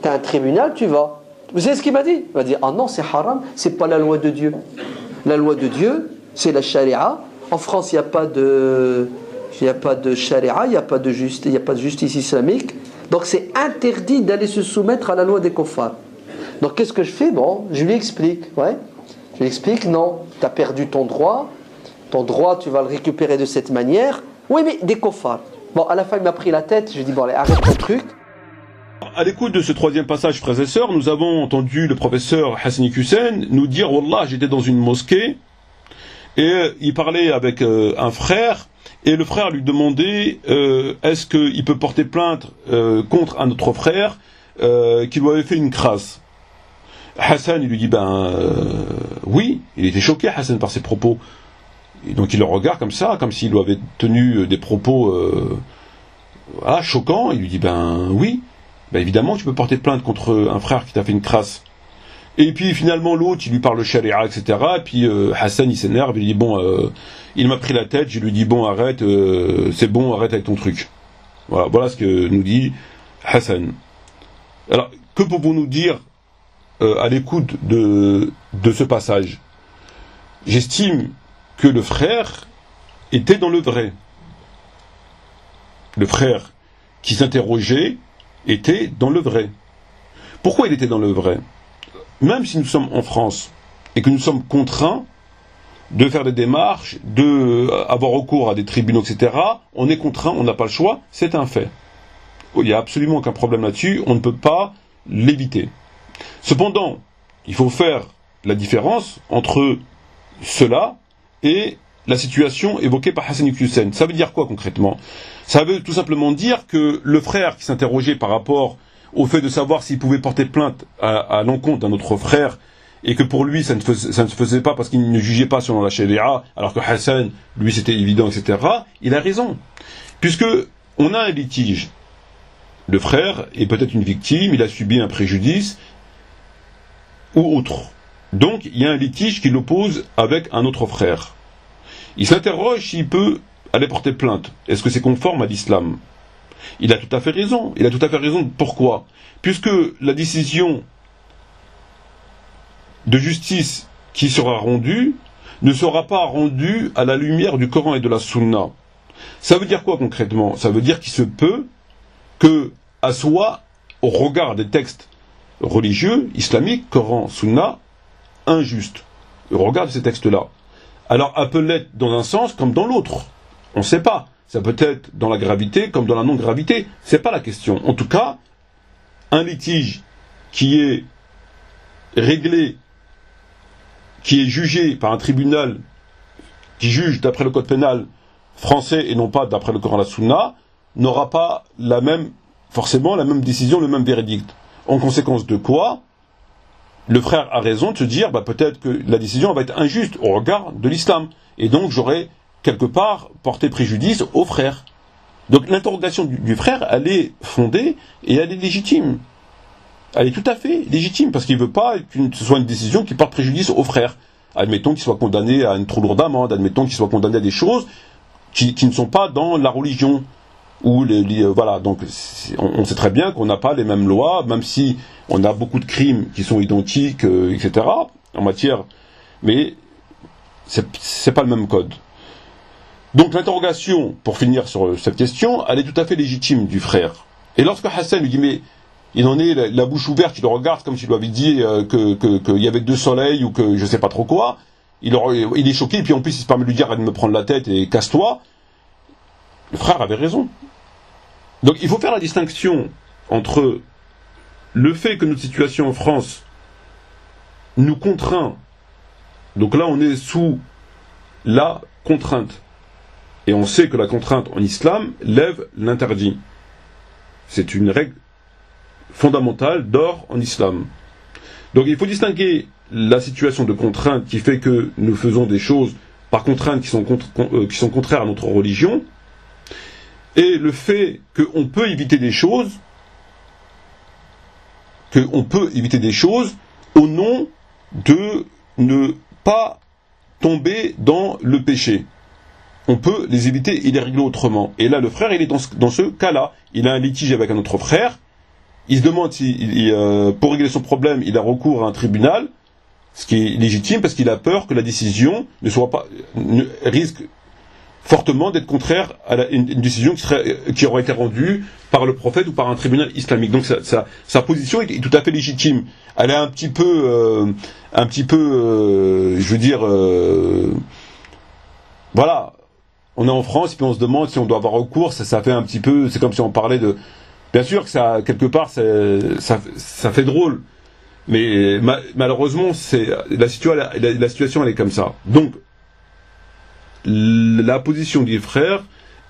Speaker 1: tu as un tribunal, tu vas. Vous savez ce qu'il m'a dit? Il m'a dit, ah non, c'est haram, c'est pas la loi de Dieu. La loi de Dieu, c'est la charia. En France, il n'y a pas de il n'y a pas de charia, il n'y a pas de justice islamique. Donc c'est interdit d'aller se soumettre à la loi des kuffars. Donc qu'est-ce que je fais? Bon, je lui explique. Ouais. Je lui explique, non, tu as perdu ton droit. Ton droit, tu vas le récupérer de cette manière. Oui, mais des kuffars. Bon, à la fin, il m'a pris la tête. Je lui ai dit, bon, allez, arrête ton truc.
Speaker 2: À l'écoute de ce troisième passage, frères et sœurs, nous avons entendu le professeur Hassani Hussein nous dire, Wallah, j'étais dans une mosquée et il parlait avec un frère et le frère lui demandait est-ce qu'il peut porter plainte contre un autre frère qui lui avait fait une crasse. Hassan, il lui dit oui, il était choqué Hassan par ses propos. Et donc il le regarde comme ça, comme s'il lui avait tenu des propos choquants. Il lui dit oui. Évidemment, tu peux porter plainte contre un frère qui t'a fait une crasse. Et puis finalement l'autre, il lui parle charia, etc. Et puis Hassan, il s'énerve, il dit il m'a pris la tête. Je lui dis arrête, c'est bon, arrête avec ton truc. Voilà ce que nous dit Hassan. Alors, que pouvons-nous dire à l'écoute de ce passage? J'estime que le frère était dans le vrai. Le frère qui s'interrogeait était dans le vrai. Pourquoi il était dans le vrai? Même si nous sommes en France et que nous sommes contraints de faire des démarches, d'avoir recours à des tribunaux, etc., on est contraint, on n'a pas le choix, c'est un fait. Il n'y a absolument aucun problème là-dessus, on ne peut pas l'éviter. Cependant, il faut faire la différence entre cela et la situation évoquée par Hassani Hussein. Ça veut dire quoi concrètement? Ça veut tout simplement dire que le frère qui s'interrogeait par rapport au fait de savoir s'il pouvait porter plainte à l'encontre d'un autre frère, et que pour lui ça ne se faisait pas parce qu'il ne jugeait pas selon la sharia, alors que Hassan, lui c'était évident, etc., il a raison. Puisque on a un litige, le frère est peut-être une victime, il a subi un préjudice, ou autre. Donc il y a un litige qui l'oppose avec un autre frère. Il s'interroge s'il peut aller porter plainte. Est-ce que c'est conforme à l'islam? Il a tout à fait raison. Il a tout à fait raison. Pourquoi? Puisque la décision de justice qui sera rendue ne sera pas rendue à la lumière du Coran et de la Sunna. Ça veut dire quoi concrètement? Ça veut dire qu'il se peut que, à soi, au regard des textes religieux, islamiques, Coran, Sunna, injuste, au regard de ces textes-là. Alors, elle peut l'être dans un sens comme dans l'autre. On ne sait pas. Ça peut être dans la gravité comme dans la non-gravité. C'est pas la question. En tout cas, un litige qui est réglé, qui est jugé par un tribunal qui juge d'après le code pénal français et non pas d'après le Coran et la Sunna, n'aura pas forcément la même décision, le même verdict. En conséquence de quoi, le frère a raison de se dire, peut-être que la décision va être injuste au regard de l'islam. Et donc j'aurais quelque part porté préjudice au frère. Donc l'interrogation du frère, elle est fondée et elle est légitime. Elle est tout à fait légitime, parce qu'il ne veut pas que ce soit une décision qui porte préjudice au frère. Admettons qu'il soit condamné à une trop lourde amende, admettons qu'il soit condamné à des choses qui ne sont pas dans la religion. Voilà, donc on sait très bien qu'on n'a pas les mêmes lois, même si on a beaucoup de crimes qui sont identiques, etc., en matière, mais c'est pas le même code. Donc l'interrogation, pour finir sur cette question, elle est tout à fait légitime du frère. Et lorsque Hassan lui dit, mais il en est la bouche ouverte, il le regarde comme s'il lui avait dit qu'il y avait deux soleils ou que je sais pas trop quoi, il est choqué, et puis en plus il se permet de lui dire, arrête de me prendre la tête et casse-toi. Le frère avait raison. Donc il faut faire la distinction entre le fait que notre situation en France nous contraint, donc là on est sous la contrainte, et on sait que la contrainte en islam lève l'interdit. C'est une règle fondamentale d'or en islam. Donc il faut distinguer la situation de contrainte qui fait que nous faisons des choses par contrainte qui sont contraires à notre religion, et le fait qu'on peut éviter des choses, au nom de ne pas tomber dans le péché. On peut les éviter et les régler autrement. Et là, le frère, il est dans ce cas-là. Il a un litige avec un autre frère. Il se demande si, pour régler son problème, il a recours à un tribunal, ce qui est légitime parce qu'il a peur que la décision risque fortement d'être contraire à une décision qui aurait été rendue par le prophète ou par un tribunal islamique. Donc sa position est tout à fait légitime. Elle est un petit peu, je veux dire, voilà. On est en France et puis on se demande si on doit avoir recours. Ça fait un petit peu, c'est comme si on parlait de. Bien sûr que ça, quelque part, ça fait drôle. Mais malheureusement, la situation elle est comme ça. Donc, la position des frères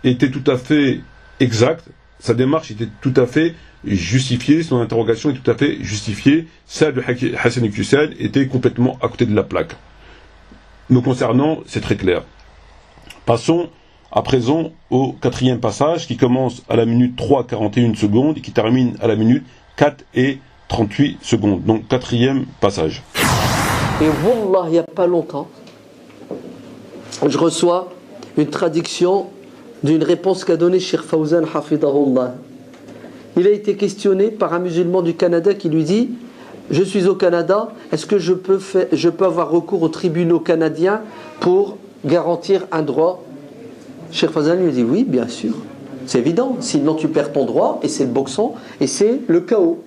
Speaker 2: était tout à fait exacte, sa démarche était tout à fait justifiée, son interrogation est tout à fait justifiée, celle de Hassan Iqiyoussen était complètement à côté de la plaque. Me concernant, c'est très clair. Passons à présent au 4e passage qui commence à la minute 3:41 secondes et qui termine à la minute 4:38 secondes. Donc 4e passage.
Speaker 1: Et wallah, il n'y a pas longtemps, je reçois une traduction d'une réponse qu'a donnée Cheikh Fawzan Hafidahullah. Il a été questionné par un musulman du Canada qui lui dit « Je suis au Canada, est-ce que je peux avoir recours aux tribunaux canadiens pour garantir un droit ?» Cheikh Fawzan lui dit « Oui, bien sûr, c'est évident, sinon tu perds ton droit et c'est le boxon et c'est le chaos. »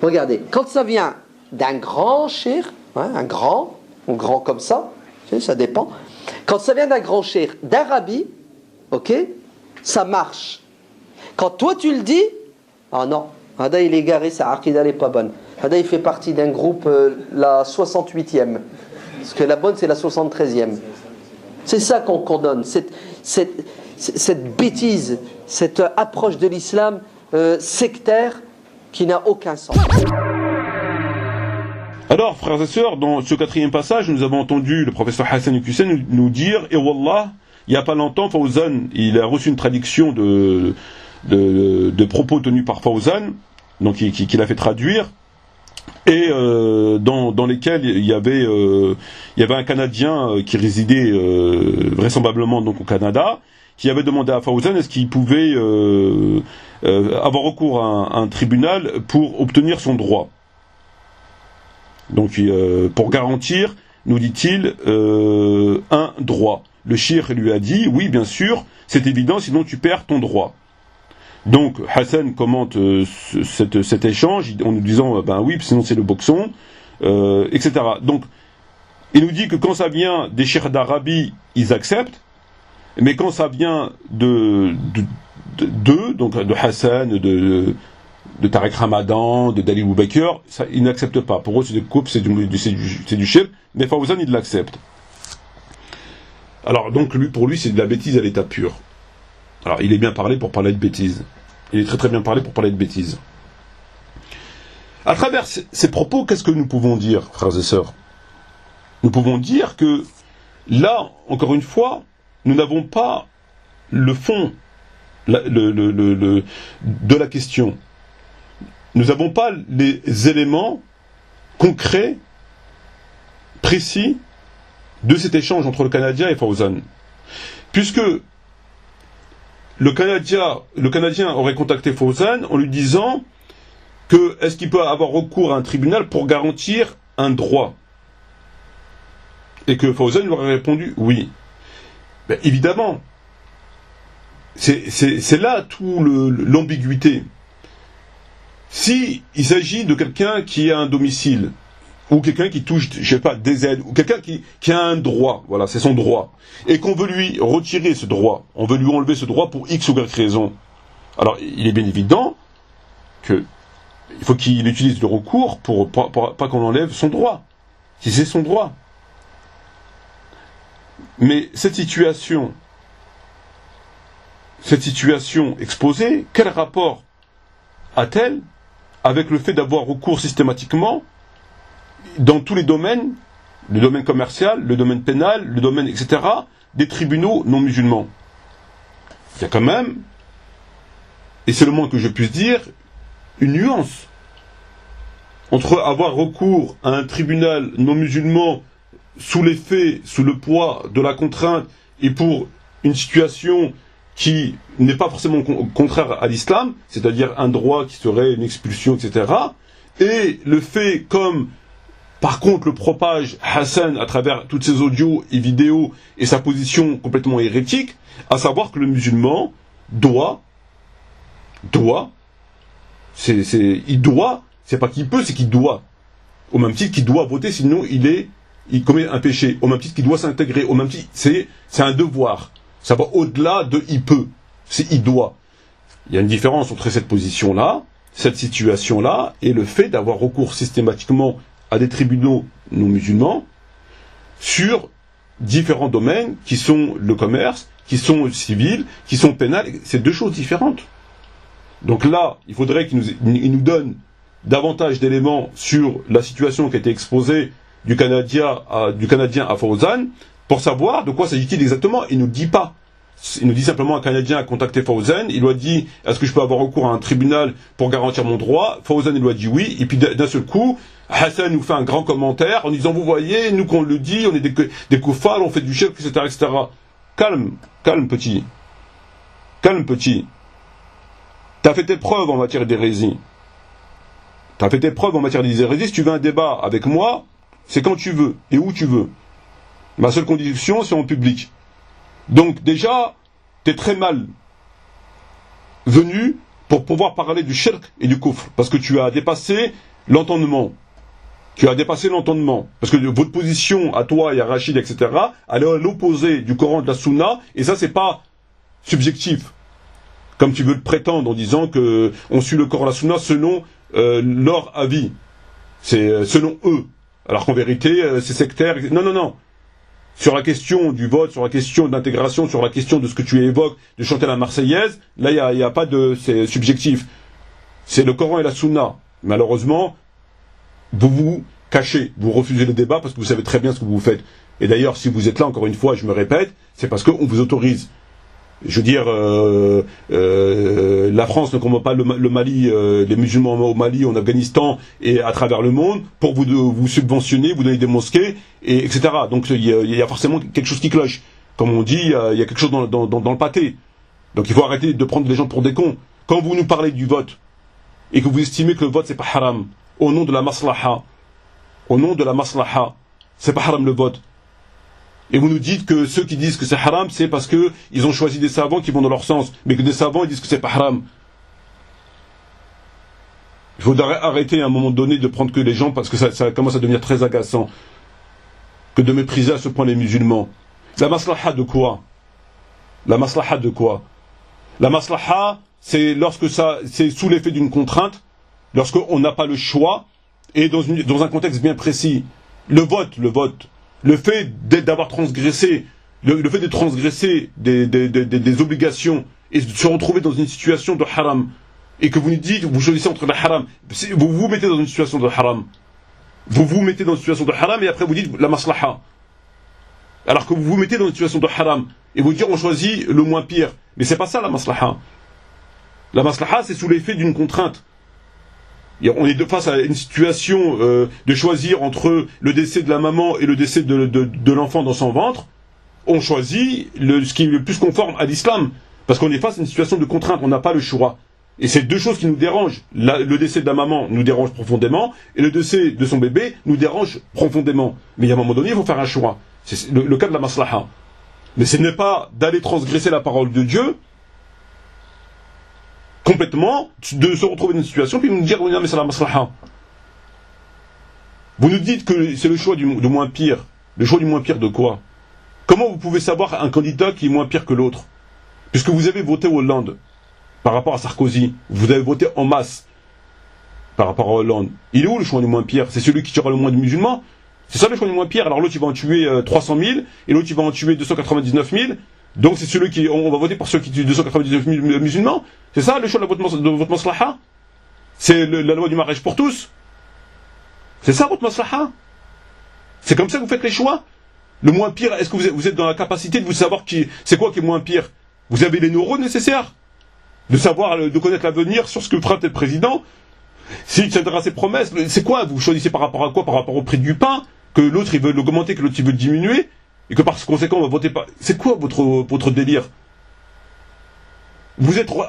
Speaker 1: Regardez, quand ça vient d'un grand cheikh, un grand, ou grand comme ça, ça dépend. Quand ça vient d'un grand cheikh d'Arabie, ok, ça marche. Quand toi tu le dis, ah non, Hada il est garé, sa aqida n'est pas bonne. Hada il fait partie d'un groupe, la 68e. Parce que la bonne c'est la 73e. C'est ça qu'on condamne, cette bêtise, cette approche de l'islam sectaire qui n'a aucun sens.
Speaker 2: Alors, frères et sœurs, dans ce 4e passage, nous avons entendu le professeur Hassan Iqiyoussen nous dire, et wallah, il n'y a pas longtemps, Fawzan, il a reçu une traduction de propos tenus par Fawzan, donc qu'il a fait traduire, et dans lesquels il y avait un Canadien qui résidait vraisemblablement donc au Canada, qui avait demandé à Fawzan est-ce qu'il pouvait avoir recours à un tribunal pour obtenir son droit. Donc pour garantir, nous dit-il, un droit. Le cheikh lui a dit, oui bien sûr, c'est évident, sinon tu perds ton droit. Donc Hassan commente cet échange en nous disant, ben oui, sinon c'est le boxon, etc. Donc il nous dit que quand ça vient des cheikhs d'Arabie, ils acceptent, mais quand ça vient donc de Hassan, de Tariq Ramadan, de Dalil Boubaker, ils n'acceptent pas. Pour eux, c'est des coupes, c'est du shirk, mais Fawzan, il l'accepte. Alors, donc, pour lui, c'est de la bêtise à l'état pur. Alors, il est bien parlé pour parler de bêtise. Il est très très bien parlé pour parler de bêtise. À travers ces propos, qu'est-ce que nous pouvons dire, frères et sœurs? Nous pouvons dire que, là, encore une fois, nous n'avons pas le fond de la question. Nous n'avons pas les éléments concrets, précis, de cet échange entre le Canadien et Fawzan. Puisque le Canadien aurait contacté Fawzan en lui disant que est-ce qu'il peut avoir recours à un tribunal pour garantir un droit? Et que Fawzan lui aurait répondu oui. Ben, évidemment, c'est là tout l'ambiguïté. Si il s'agit de quelqu'un qui a un domicile, ou quelqu'un qui touche, je sais pas, des aides, ou quelqu'un qui a un droit, voilà, c'est son droit, et qu'on veut lui retirer ce droit, on veut lui enlever ce droit pour X ou Y raison, alors il est bien évident que il faut qu'il utilise le recours pour pas qu'on enlève son droit, si c'est son droit. Mais cette situation exposée, quel rapport a-t-elle avec le fait d'avoir recours systématiquement dans tous les domaines, le domaine commercial, le domaine pénal, le domaine, etc., des tribunaux non musulmans? Il y a quand même, et c'est le moins que je puisse dire, une nuance entre avoir recours à un tribunal non musulman sous l'effet, sous le poids de la contrainte, et pour une situation qui n'est pas forcément contraire à l'islam, c'est-à-dire un droit qui serait une expulsion, etc., et le fait comme Par contre, le propage Hassan à travers toutes ses audios et vidéos et sa position complètement hérétique, à savoir que le musulman doit, c'est pas qu'il peut, c'est qu'il doit. Au même titre qu'il doit voter, sinon il commet un péché. Au même titre qu'il doit s'intégrer. Au même titre, c'est un devoir. Ça va au-delà de il peut. C'est il doit. Il y a une différence entre cette position-là, cette situation-là, et le fait d'avoir recours systématiquement à des tribunaux non musulmans sur différents domaines qui sont le commerce, qui sont civils, qui sont pénals. C'est deux choses différentes. Donc là, il faudrait qu'il nous donne davantage d'éléments sur la situation qui a été exposée du Canadien à Fawzan pour savoir de quoi s'agit-il exactement. Il ne nous dit pas. Il nous dit simplement un Canadien a contacté Fawzan, il lui a dit est-ce que je peux avoir recours à un tribunal pour garantir mon droit. Fawzan il lui a dit oui, et puis d'un seul coup Hassan nous fait un grand commentaire en disant vous voyez, nous qu'on le dit, on est des koufars, on fait du shirk, etc., etc. Calme petit. T'as fait tes preuves en matière d'hérésie. Si tu veux un débat avec moi, c'est quand tu veux et où tu veux. Ma seule condition, c'est en public. Donc déjà, t'es très mal venu pour pouvoir parler du shirk et du kufr, parce que tu as dépassé l'entendement. Parce que votre position à toi et à Rachid, etc., elle est à l'opposé du Coran, de la Sunna, et ça, c'est pas subjectif. Comme tu veux le prétendre en disant que on suit le Coran et la Sunna selon leur avis. C'est selon eux. Alors qu'en vérité, c'est sectaire. Non. Sur la question du vote, sur la question de l'intégration, sur la question de ce que tu évoques, de chanter la Marseillaise, là, il n'y a pas de... c'est subjectif. C'est le Coran et la Sunna. Malheureusement, vous vous cachez, vous refusez le débat parce que vous savez très bien ce que vous faites. Et d'ailleurs, si vous êtes là, encore une fois, je me répète, c'est parce qu'on vous autorise. Je veux dire, la France ne combat pas le Mali, les musulmans au Mali, en Afghanistan et à travers le monde pour vous subventionner, vous donner des mosquées, etc. Donc il y a forcément quelque chose qui cloche. Comme on dit, il y a quelque chose dans le pâté. Donc il faut arrêter de prendre les gens pour des cons. Quand vous nous parlez du vote et que vous estimez que le vote c'est pas haram, au nom de la maslaha, c'est pas haram le vote. Et vous nous dites que ceux qui disent que c'est haram, c'est parce que ils ont choisi des savants qui vont dans leur sens, mais que des savants ils disent que c'est pas haram. Il faudrait arrêter à un moment donné de prendre que les gens, parce que ça commence à devenir très agaçant, que de mépriser à ce point les musulmans. La maslaha de quoi? La maslaha, c'est lorsque c'est sous l'effet d'une contrainte, lorsqu'on n'a pas le choix, et dans un contexte bien précis. Le vote. Le fait d'avoir transgressé, le fait de transgresser des obligations et de se retrouver dans une situation de haram, et que vous nous dites, vous choisissez entre le haram, vous vous mettez dans une situation de haram. Et après vous dites la maslaha. Alors que vous vous mettez dans une situation de haram, et vous dites on choisit le moins pire. Mais c'est pas ça la maslaha. La maslaha c'est sous l'effet d'une contrainte. On est face à une situation de choisir entre le décès de la maman et le décès de l'enfant dans son ventre. On choisit ce qui est le plus conforme à l'islam. Parce qu'on est face à une situation de contrainte, on n'a pas le choix. Et c'est deux choses qui nous dérangent. Le décès de la maman nous dérange profondément, et le décès de son bébé nous dérange profondément. Mais à un moment donné, il faut faire un choix. C'est le cas de la maslaha. Mais ce n'est pas d'aller transgresser la parole de Dieu complètement, de se retrouver dans une situation, puis nous dire, oui, non, mais c'est la maslaha. Vous nous dites que c'est le choix du moins pire. Le choix du moins pire de quoi? Comment vous pouvez savoir un candidat qui est moins pire que l'autre? Puisque vous avez voté Hollande par rapport à Sarkozy, vous avez voté en masse par rapport à Hollande. Il est où le choix du moins pire? C'est celui qui tuera le moins de musulmans? C'est ça le choix du moins pire? Alors l'autre il va en tuer 300 000, et l'autre il va en tuer 299 000. Donc c'est celui qui... On va voter pour ceux qui tuent 299 000 musulmans? C'est ça le choix de votre maslaha? C'est la loi du mariage pour tous? C'est ça votre maslaha? C'est comme ça que vous faites les choix? Le moins pire, est-ce que vous êtes dans la capacité de vous savoir c'est quoi qui est moins pire? Vous avez les neurones nécessaires de connaître l'avenir sur ce que fera tel président? S'il tiendra ses promesses, c'est quoi? Vous choisissez par rapport à quoi? Par rapport au prix du pain? Que l'autre il veut l'augmenter, que l'autre il veut le diminuer? Et que par conséquent on va voter pas. C'est quoi votre délire?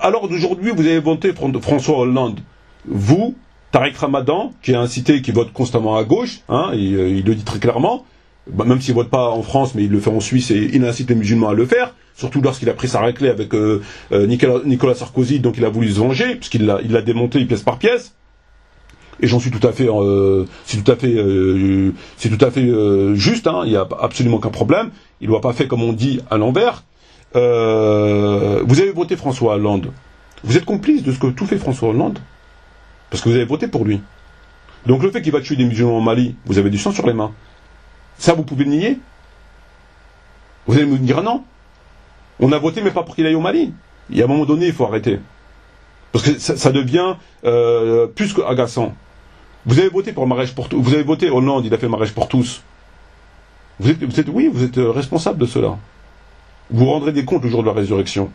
Speaker 2: À l'heure d'aujourd'hui, vous avez voté François Hollande. Vous Tariq Ramadan, qui est un cité qui vote constamment à gauche, hein, il le dit très clairement, même s'il vote pas en France, mais il le fait en Suisse et il incite les musulmans à le faire, surtout lorsqu'il a pris sa raclée avec Nicolas Sarkozy, donc il a voulu se venger, puisqu'il l'a démonté pièce par pièce. Et j'en suis tout à fait, c'est tout à fait juste, hein, il n'y a absolument aucun problème. Il ne l'a pas fait comme on dit à l'envers. Vous avez voté François Hollande. Vous êtes complice de ce que tout fait François Hollande, parce que vous avez voté pour lui. Donc le fait qu'il va tuer des musulmans au Mali, vous avez du sang sur les mains. Ça, vous pouvez le nier? Vous allez me dire non. On a voté, mais pas pour qu'il aille au Mali. Il y a un moment donné, il faut arrêter. Parce que ça devient plus qu'agaçant. Vous avez voté pour le mariage pour tous. Vous avez voté Hollande, il a fait le mariage pour tous. Vous êtes responsable de cela. Vous rendrez des comptes le jour de la résurrection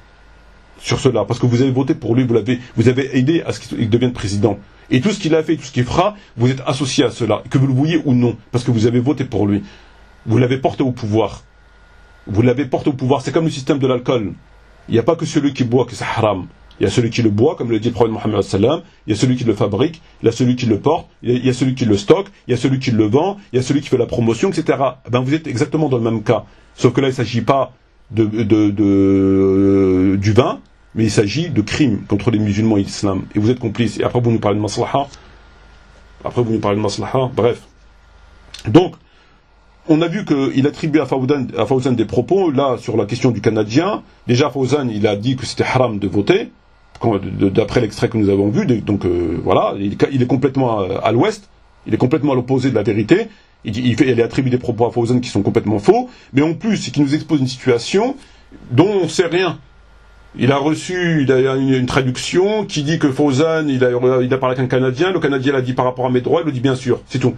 Speaker 2: sur cela, parce que vous avez voté pour lui, vous avez aidé à ce qu'il devienne président. Et tout ce qu'il a fait, tout ce qu'il fera, vous êtes associé à cela, que vous le vouliez ou non, parce que vous avez voté pour lui. Vous l'avez porté au pouvoir. Vous l'avez porté au pouvoir. C'est comme le système de l'alcool. Il n'y a pas que celui qui boit que c'est haram. Il y a celui qui le boit, comme le dit le prophète Mohammed sallam, il y a celui qui le fabrique, il y a celui qui le porte, il y a celui qui le stocke, il y a celui qui le vend, il y a celui qui fait la promotion, etc. Ben vous êtes exactement dans le même cas. Sauf que là, il ne s'agit pas du vin, mais il s'agit de crimes contre les musulmans et l'islam. Et vous êtes complices. Et après, vous nous parlez de maslaha. Bref. Donc, on a vu qu'il attribuait à Fawzan des propos, là, sur la question du Canadien. Déjà, Fawzan, il a dit que c'était haram de voter, d'après l'extrait que nous avons vu. Donc, voilà, il est complètement à l'ouest, il est complètement à l'opposé de la vérité. Il attribue des propos à Fawzan qui sont complètement faux. Mais en plus, c'est qu'il nous expose une situation dont on ne sait rien. Il a reçu une traduction qui dit que Fawzan, il a parlé avec un Canadien, le Canadien l'a dit par rapport à mes droits, il le dit bien sûr, c'est tout.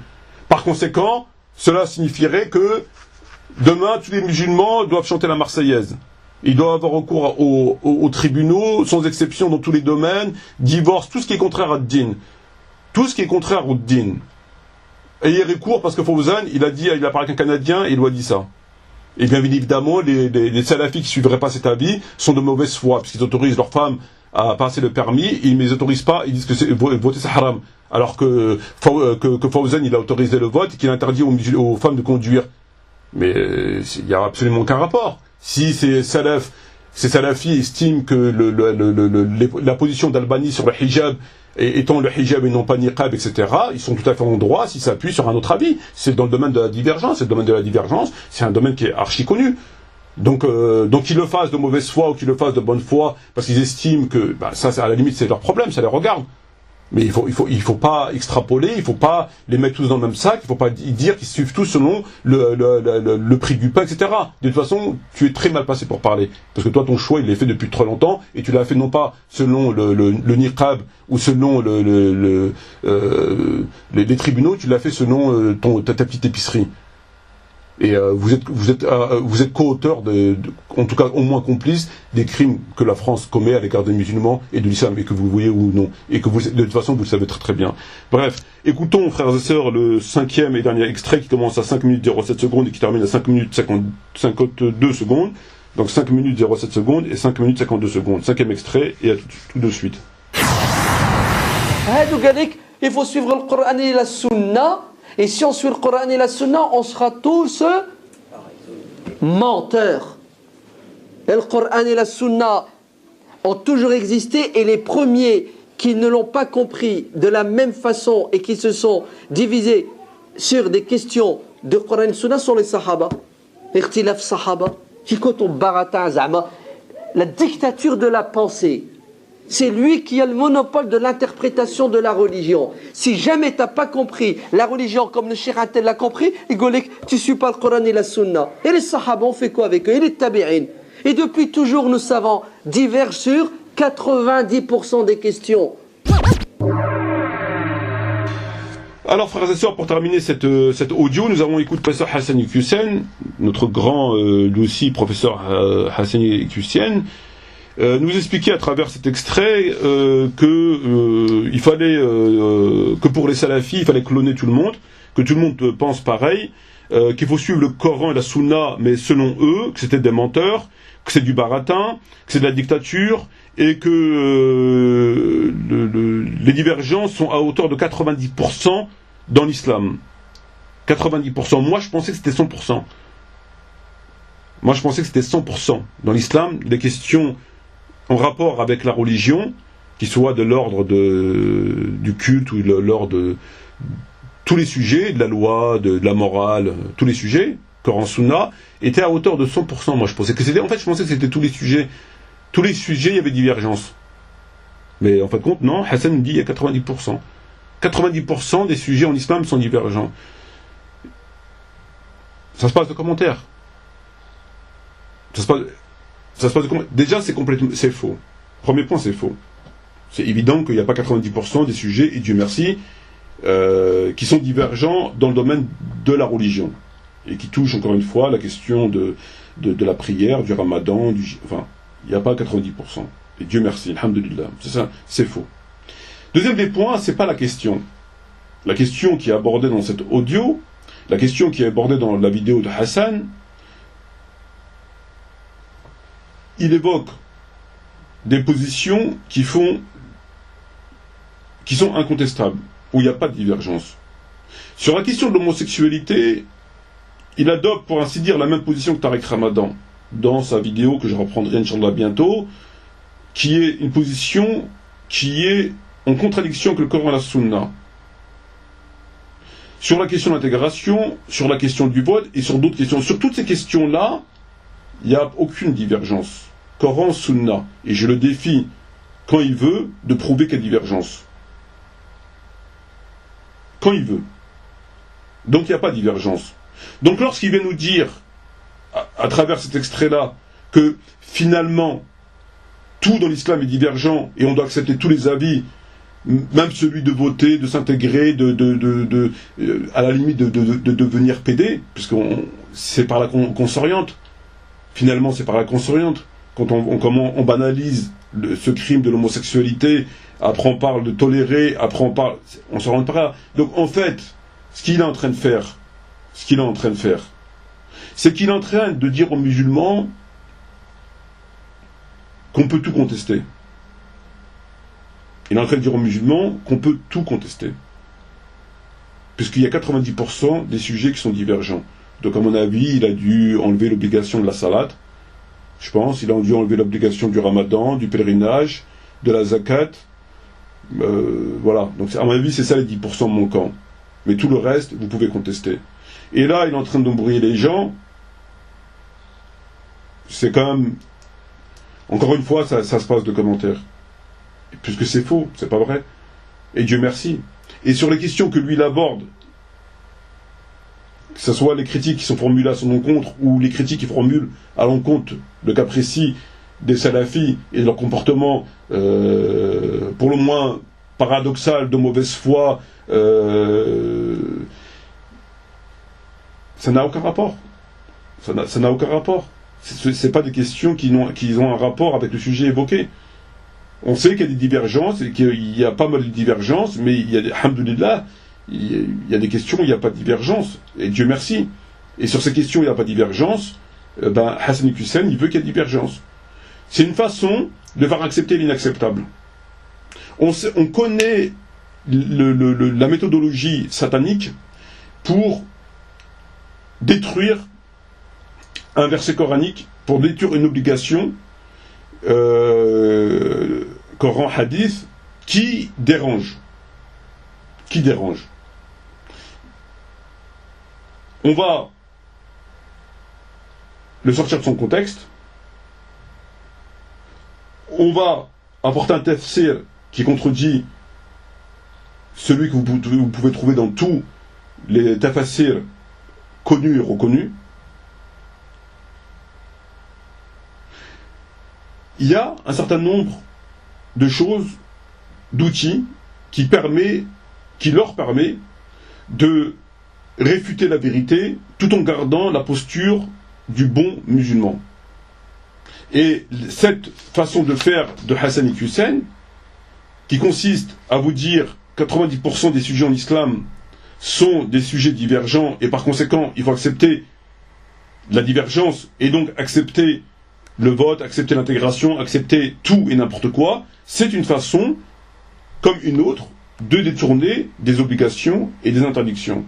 Speaker 2: Par conséquent, cela signifierait que demain, tous les musulmans doivent chanter la Marseillaise. Ils doivent avoir recours aux tribunaux, sans exception dans tous les domaines, divorce, tout ce qui est contraire à din. Tout ce qui est contraire au din. Ayez recours parce que Fawzan, il a parlé avec un Canadien et il lui a dit ça. Et bien évidemment, les salafis qui ne suivraient pas cet avis sont de mauvaise foi, puisqu'ils autorisent leurs femmes à passer le permis, ils ne les autorisent pas, ils disent que voter c'est haram. Alors que Fawzan, il a autorisé le vote et qu'il interdit aux femmes de conduire. Mais il n'y a absolument aucun rapport. Si ces salafis estiment que la position d'Albanie sur le hijab, étant le hijab et non pas niqab, etc., ils sont tout à fait en droit s'ils s'appuient sur un autre avis. C'est dans le domaine de la divergence. C'est un domaine qui est archi connu. Donc qu'ils le fassent de mauvaise foi ou qu'ils le fassent de bonne foi, parce qu'ils estiment que ça, à la limite, c'est leur problème, ça les regarde. Mais il faut pas extrapoler, il faut pas les mettre tous dans le même sac, il faut pas dire qu'ils suivent tous selon le prix du pain, etc. De toute façon, tu es très mal passé pour parler. Parce que toi, ton choix, il est fait depuis trop longtemps, et tu l'as fait non pas selon le niqab, ou selon les tribunaux, tu l'as fait selon ta petite épicerie. Et vous êtes co-auteur en tout cas au moins complice des crimes que la France commet à l'égard des musulmans et de l'islam, et que vous le voyez ou non, et que de toute façon vous le savez très très bien. Bref, écoutons frères et sœurs le 5e et dernier extrait qui commence à 5 minutes 07 secondes et qui termine à 5 minutes 52 secondes. Donc 5 minutes 07 secondes et 5 minutes 52 secondes. 5e extrait, et à tout de suite.
Speaker 1: Il faut suivre le Coran et la Sunna. Et si on suit le Coran et la Sunna, on sera tous menteurs. Et le Coran et la Sunna ont toujours existé, et les premiers qui ne l'ont pas compris de la même façon et qui se sont divisés sur des questions de Coran et Sunna sont les Sahaba. Ikhtilaf Sahaba. La dictature de la pensée. C'est lui qui a le monopole de l'interprétation de la religion. Si jamais tu n'as pas compris la religion comme le Cheikh Atel l'a compris, tu ne suis pas le Coran et la Sunna. Et les Sahaba, on fait quoi avec eux? Et les Tabi'in. Et depuis toujours, nos savants divergent sur 90% des questions.
Speaker 2: Alors frères et sœurs, pour terminer cette audio, nous avons écouté le professeur Hassani Hussein, notre grand, lui aussi, professeur Hassani Hussein, nous expliquer à travers cet extrait il fallait que pour les salafis, il fallait cloner tout le monde, que tout le monde pense pareil, qu'il faut suivre le Coran et la Sunna, mais selon eux, que c'était des menteurs, que c'est du baratin, que c'est de la dictature, et que les divergences sont à hauteur de 90% dans l'islam. 90%. Moi, je pensais que c'était 100%. Moi, je pensais que c'était 100%. Dans l'islam, les questions en rapport avec la religion, qui soient de l'ordre du culte ou de l'ordre de tous les sujets, de la loi, de la morale, tous les sujets, Coran Sunna, étaient à hauteur de 100%. Moi, je pensais que c'était, en fait, je pensais que c'était tous les sujets. Tous les sujets, il y avait divergence. Mais en fin de compte, non, Hassan nous dit il y a 90%. 90% des sujets en islam sont divergents. Ça se passe de commentaires. Ça se passe de commentaires. Déjà, c'est faux. Premier point, c'est faux. C'est évident qu'il n'y a pas 90% des sujets, et Dieu merci, qui sont divergents dans le domaine de la religion. Et qui touchent, encore une fois, la question de la prière, du ramadan, enfin, il n'y a pas 90%. Et Dieu merci, alhamdulillah. C'est ça, c'est faux. Deuxième des points, c'est pas la question. La question qui est abordée dans cet audio, la question qui est abordée dans la vidéo de Hassan, il évoque des positions qui sont incontestables, où il n'y a pas de divergence. Sur la question de l'homosexualité, il adopte, pour ainsi dire, la même position que Tariq Ramadan, dans sa vidéo que je reprendrai, Inch'Allah, bientôt, qui est une position qui est en contradiction avec le Coran et la Sunna. Sur la question de l'intégration, sur la question du vote, et sur d'autres questions. Sur toutes ces questions-là, il n'y a aucune divergence. Coran, Sunna. Et je le défie, quand il veut, de prouver qu'il y a divergence. Quand il veut. Donc il n'y a pas de divergence. Donc lorsqu'il vient nous dire, à travers cet extrait-là, que finalement, tout dans l'islam est divergent, et on doit accepter tous les avis, même celui de voter, de s'intégrer, à la limite de devenir PD, puisque c'est par là qu'on s'oriente. Finalement, c'est par là qu'on s'oriente. Quand on banalise ce crime de l'homosexualité, après on parle de tolérer, après on s'oriente par là. Donc en fait, ce qu'il est en train de faire, c'est qu'il est en train de dire aux musulmans qu'on peut tout contester. Il est en train de dire aux musulmans qu'on peut tout contester. Puisqu'il y a 90% des sujets qui sont divergents. Donc à mon avis, il a dû enlever l'obligation de la salat, je pense, il a dû enlever l'obligation du ramadan, du pèlerinage, de la zakat, voilà. Donc à mon avis, c'est ça les 10% manquants. Mais tout le reste, vous pouvez contester. Et là, il est en train d'embrouiller les gens. C'est quand même... Encore une fois, ça se passe de commentaires. Puisque c'est faux, c'est pas vrai. Et Dieu merci. Et sur les questions que lui il aborde, que ce soit les critiques qui sont formulées à son encontre, ou les critiques qui formulent à l'encontre, le cas précis, des salafis et de leur comportement, pour le moins paradoxal, de mauvaise foi, ça n'a aucun rapport. Ça n'a aucun rapport. C'est pas des questions qui ont un rapport avec le sujet évoqué. On sait qu'il y a des divergences, et qu'il y a pas mal de divergences, mais il y a des, alhamdoulilah, il y a des questions où il n'y a pas de divergence. Et Dieu merci. Et sur ces questions où il n'y a pas de divergence, Hassan Hussein, il veut qu'il y ait divergence. C'est une façon de faire accepter l'inacceptable. On connaît la méthodologie satanique pour détruire un verset coranique, pour détruire une obligation, Coran, Hadith, qui dérange. On va le sortir de son contexte. On va apporter un tafsir qui contredit celui que vous pouvez trouver dans tous les tafsirs connus et reconnus. Il y a un certain nombre de choses, d'outils, qui leur permet de réfuter la vérité tout en gardant la posture du bon musulman. Et cette façon de faire de Hassan Hussein, qui consiste à vous dire 90% des sujets en islam sont des sujets divergents, et par conséquent, il faut accepter la divergence, et donc accepter le vote, accepter l'intégration, accepter tout et n'importe quoi, c'est une façon, comme une autre, de détourner des obligations et des interdictions.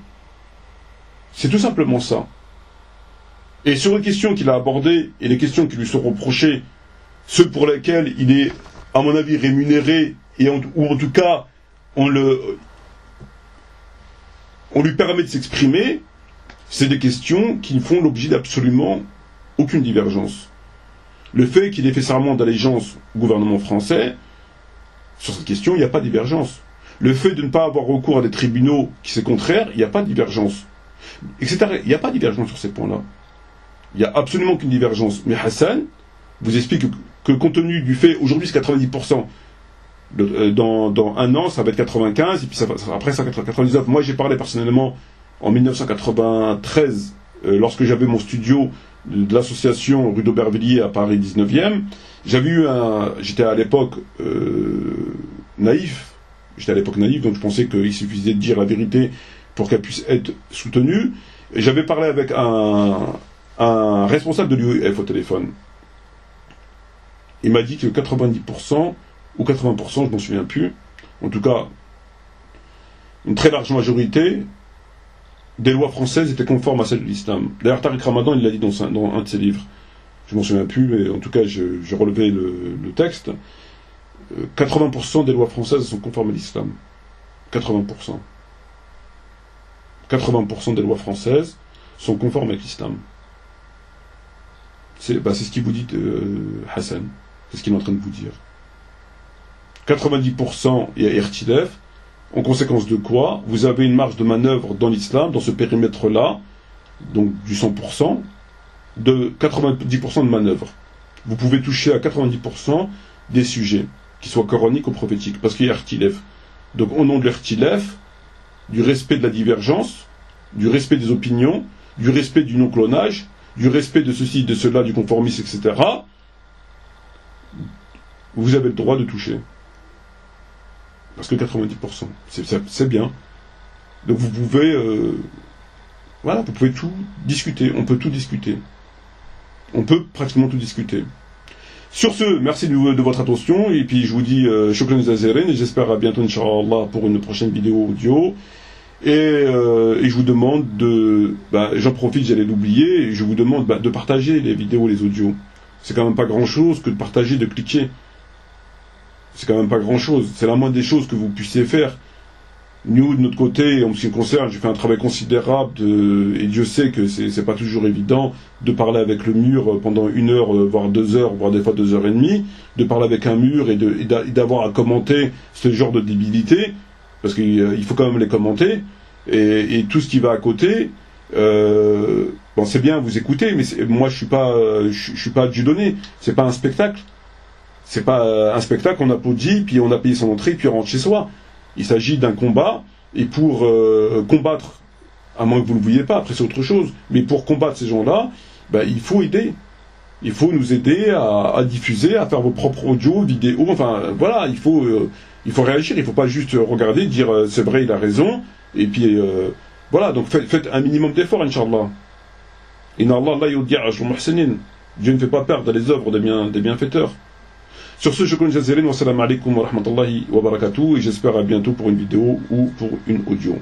Speaker 2: C'est tout simplement ça. Et sur les questions qu'il a abordées, et les questions qui lui sont reprochées, ceux pour lesquels il est, à mon avis, rémunéré, ou en tout cas, on lui permet de s'exprimer, c'est des questions qui ne font l'objet d'absolument aucune divergence. Le fait qu'il ait fait serment d'allégeance au gouvernement français, sur cette question, il n'y a pas de divergence. Le fait de ne pas avoir recours à des tribunaux qui c'est contraire, il n'y a pas de divergence. Etc. Il n'y a pas de divergence sur ces points-là. Il n'y a absolument aucune divergence. Mais Hassan vous explique que compte tenu du fait, aujourd'hui c'est 90%, dans un an ça va être 95, et puis après ça va être 99. Moi j'ai parlé personnellement en 1993, lorsque j'avais mon studio de l'association rue d'Aubervilliers à Paris 19e, j'étais à l'époque naïf, donc je pensais qu'il suffisait de dire la vérité pour qu'elle puisse être soutenue. Et j'avais parlé avec un responsable de l'UEF au téléphone. Il m'a dit que 90% ou 80%, je m'en souviens plus, en tout cas une très large majorité des lois françaises étaient conformes à celles de l'islam. D'ailleurs Tariq Ramadan il l'a dit dans un de ses livres, je m'en souviens plus, mais en tout cas j'ai relevé le texte. 80% des lois françaises sont conformes à l'islam. 80%. 80% des lois françaises sont conformes avec l'islam. C'est ce qu'il vous dit, Hassan. C'est ce qu'il est en train de vous dire. 90% il y a irtilef, en conséquence de quoi, vous avez une marge de manœuvre dans l'islam, dans ce périmètre-là, donc du 100%, de 90% de manœuvre. Vous pouvez toucher à 90% des sujets, qui soient coraniques ou prophétiques, parce qu'il y a irtilef. Donc au nom de l'irtilef, du respect de la divergence, du respect des opinions, du respect du non-clonage, du respect de ceci, de cela, du conformisme, etc., vous avez le droit de toucher. Parce que 90%, c'est bien. Donc vous pouvez, vous pouvez tout discuter, on peut tout discuter. On peut pratiquement tout discuter. Sur ce, merci de votre attention, et puis je vous dis shukran jazilan, et j'espère à bientôt, Inch'Allah, pour une prochaine vidéo audio. Et je vous demande j'en profite, j'allais l'oublier, et je vous demande de partager les vidéos, les audios. C'est quand même pas grand chose que de partager, de cliquer. C'est quand même pas grand chose. C'est la moindre des choses que vous puissiez faire. Nous, de notre côté, en ce qui me concerne, j'ai fait un travail considérable et Dieu sait que c'est pas toujours évident de parler avec le mur pendant 1 heure, voire 2 heures, voire des fois 2 heures et demie, de parler avec un mur et d'avoir à commenter ce genre de débilité, parce qu'il faut quand même les commenter, et tout ce qui va à côté, c'est bien, vous écoutez, mais moi je suis pas dieudonné, c'est pas un spectacle. C'est pas un spectacle, on applaudit, puis on a payé son entrée, puis on rentre chez soi. Il s'agit d'un combat, et pour combattre, à moins que vous ne le vouliez pas, après c'est autre chose, mais pour combattre ces gens-là, il faut aider. Il faut nous aider à diffuser, à faire vos propres audios, vidéos, enfin voilà, il faut réagir, il ne faut pas juste regarder, dire c'est vrai, il a raison, et puis voilà, donc faites un minimum d'efforts, Inch'Allah. Inna Allah la yudi'a ajrul muhsinin. Dieu ne fait pas perdre les œuvres des bienfaiteurs. Sur ce, shukran jazilan wa salam alaikum wa rahmatullahi wa barakatuh, et j'espère à bientôt pour une vidéo ou pour une audio.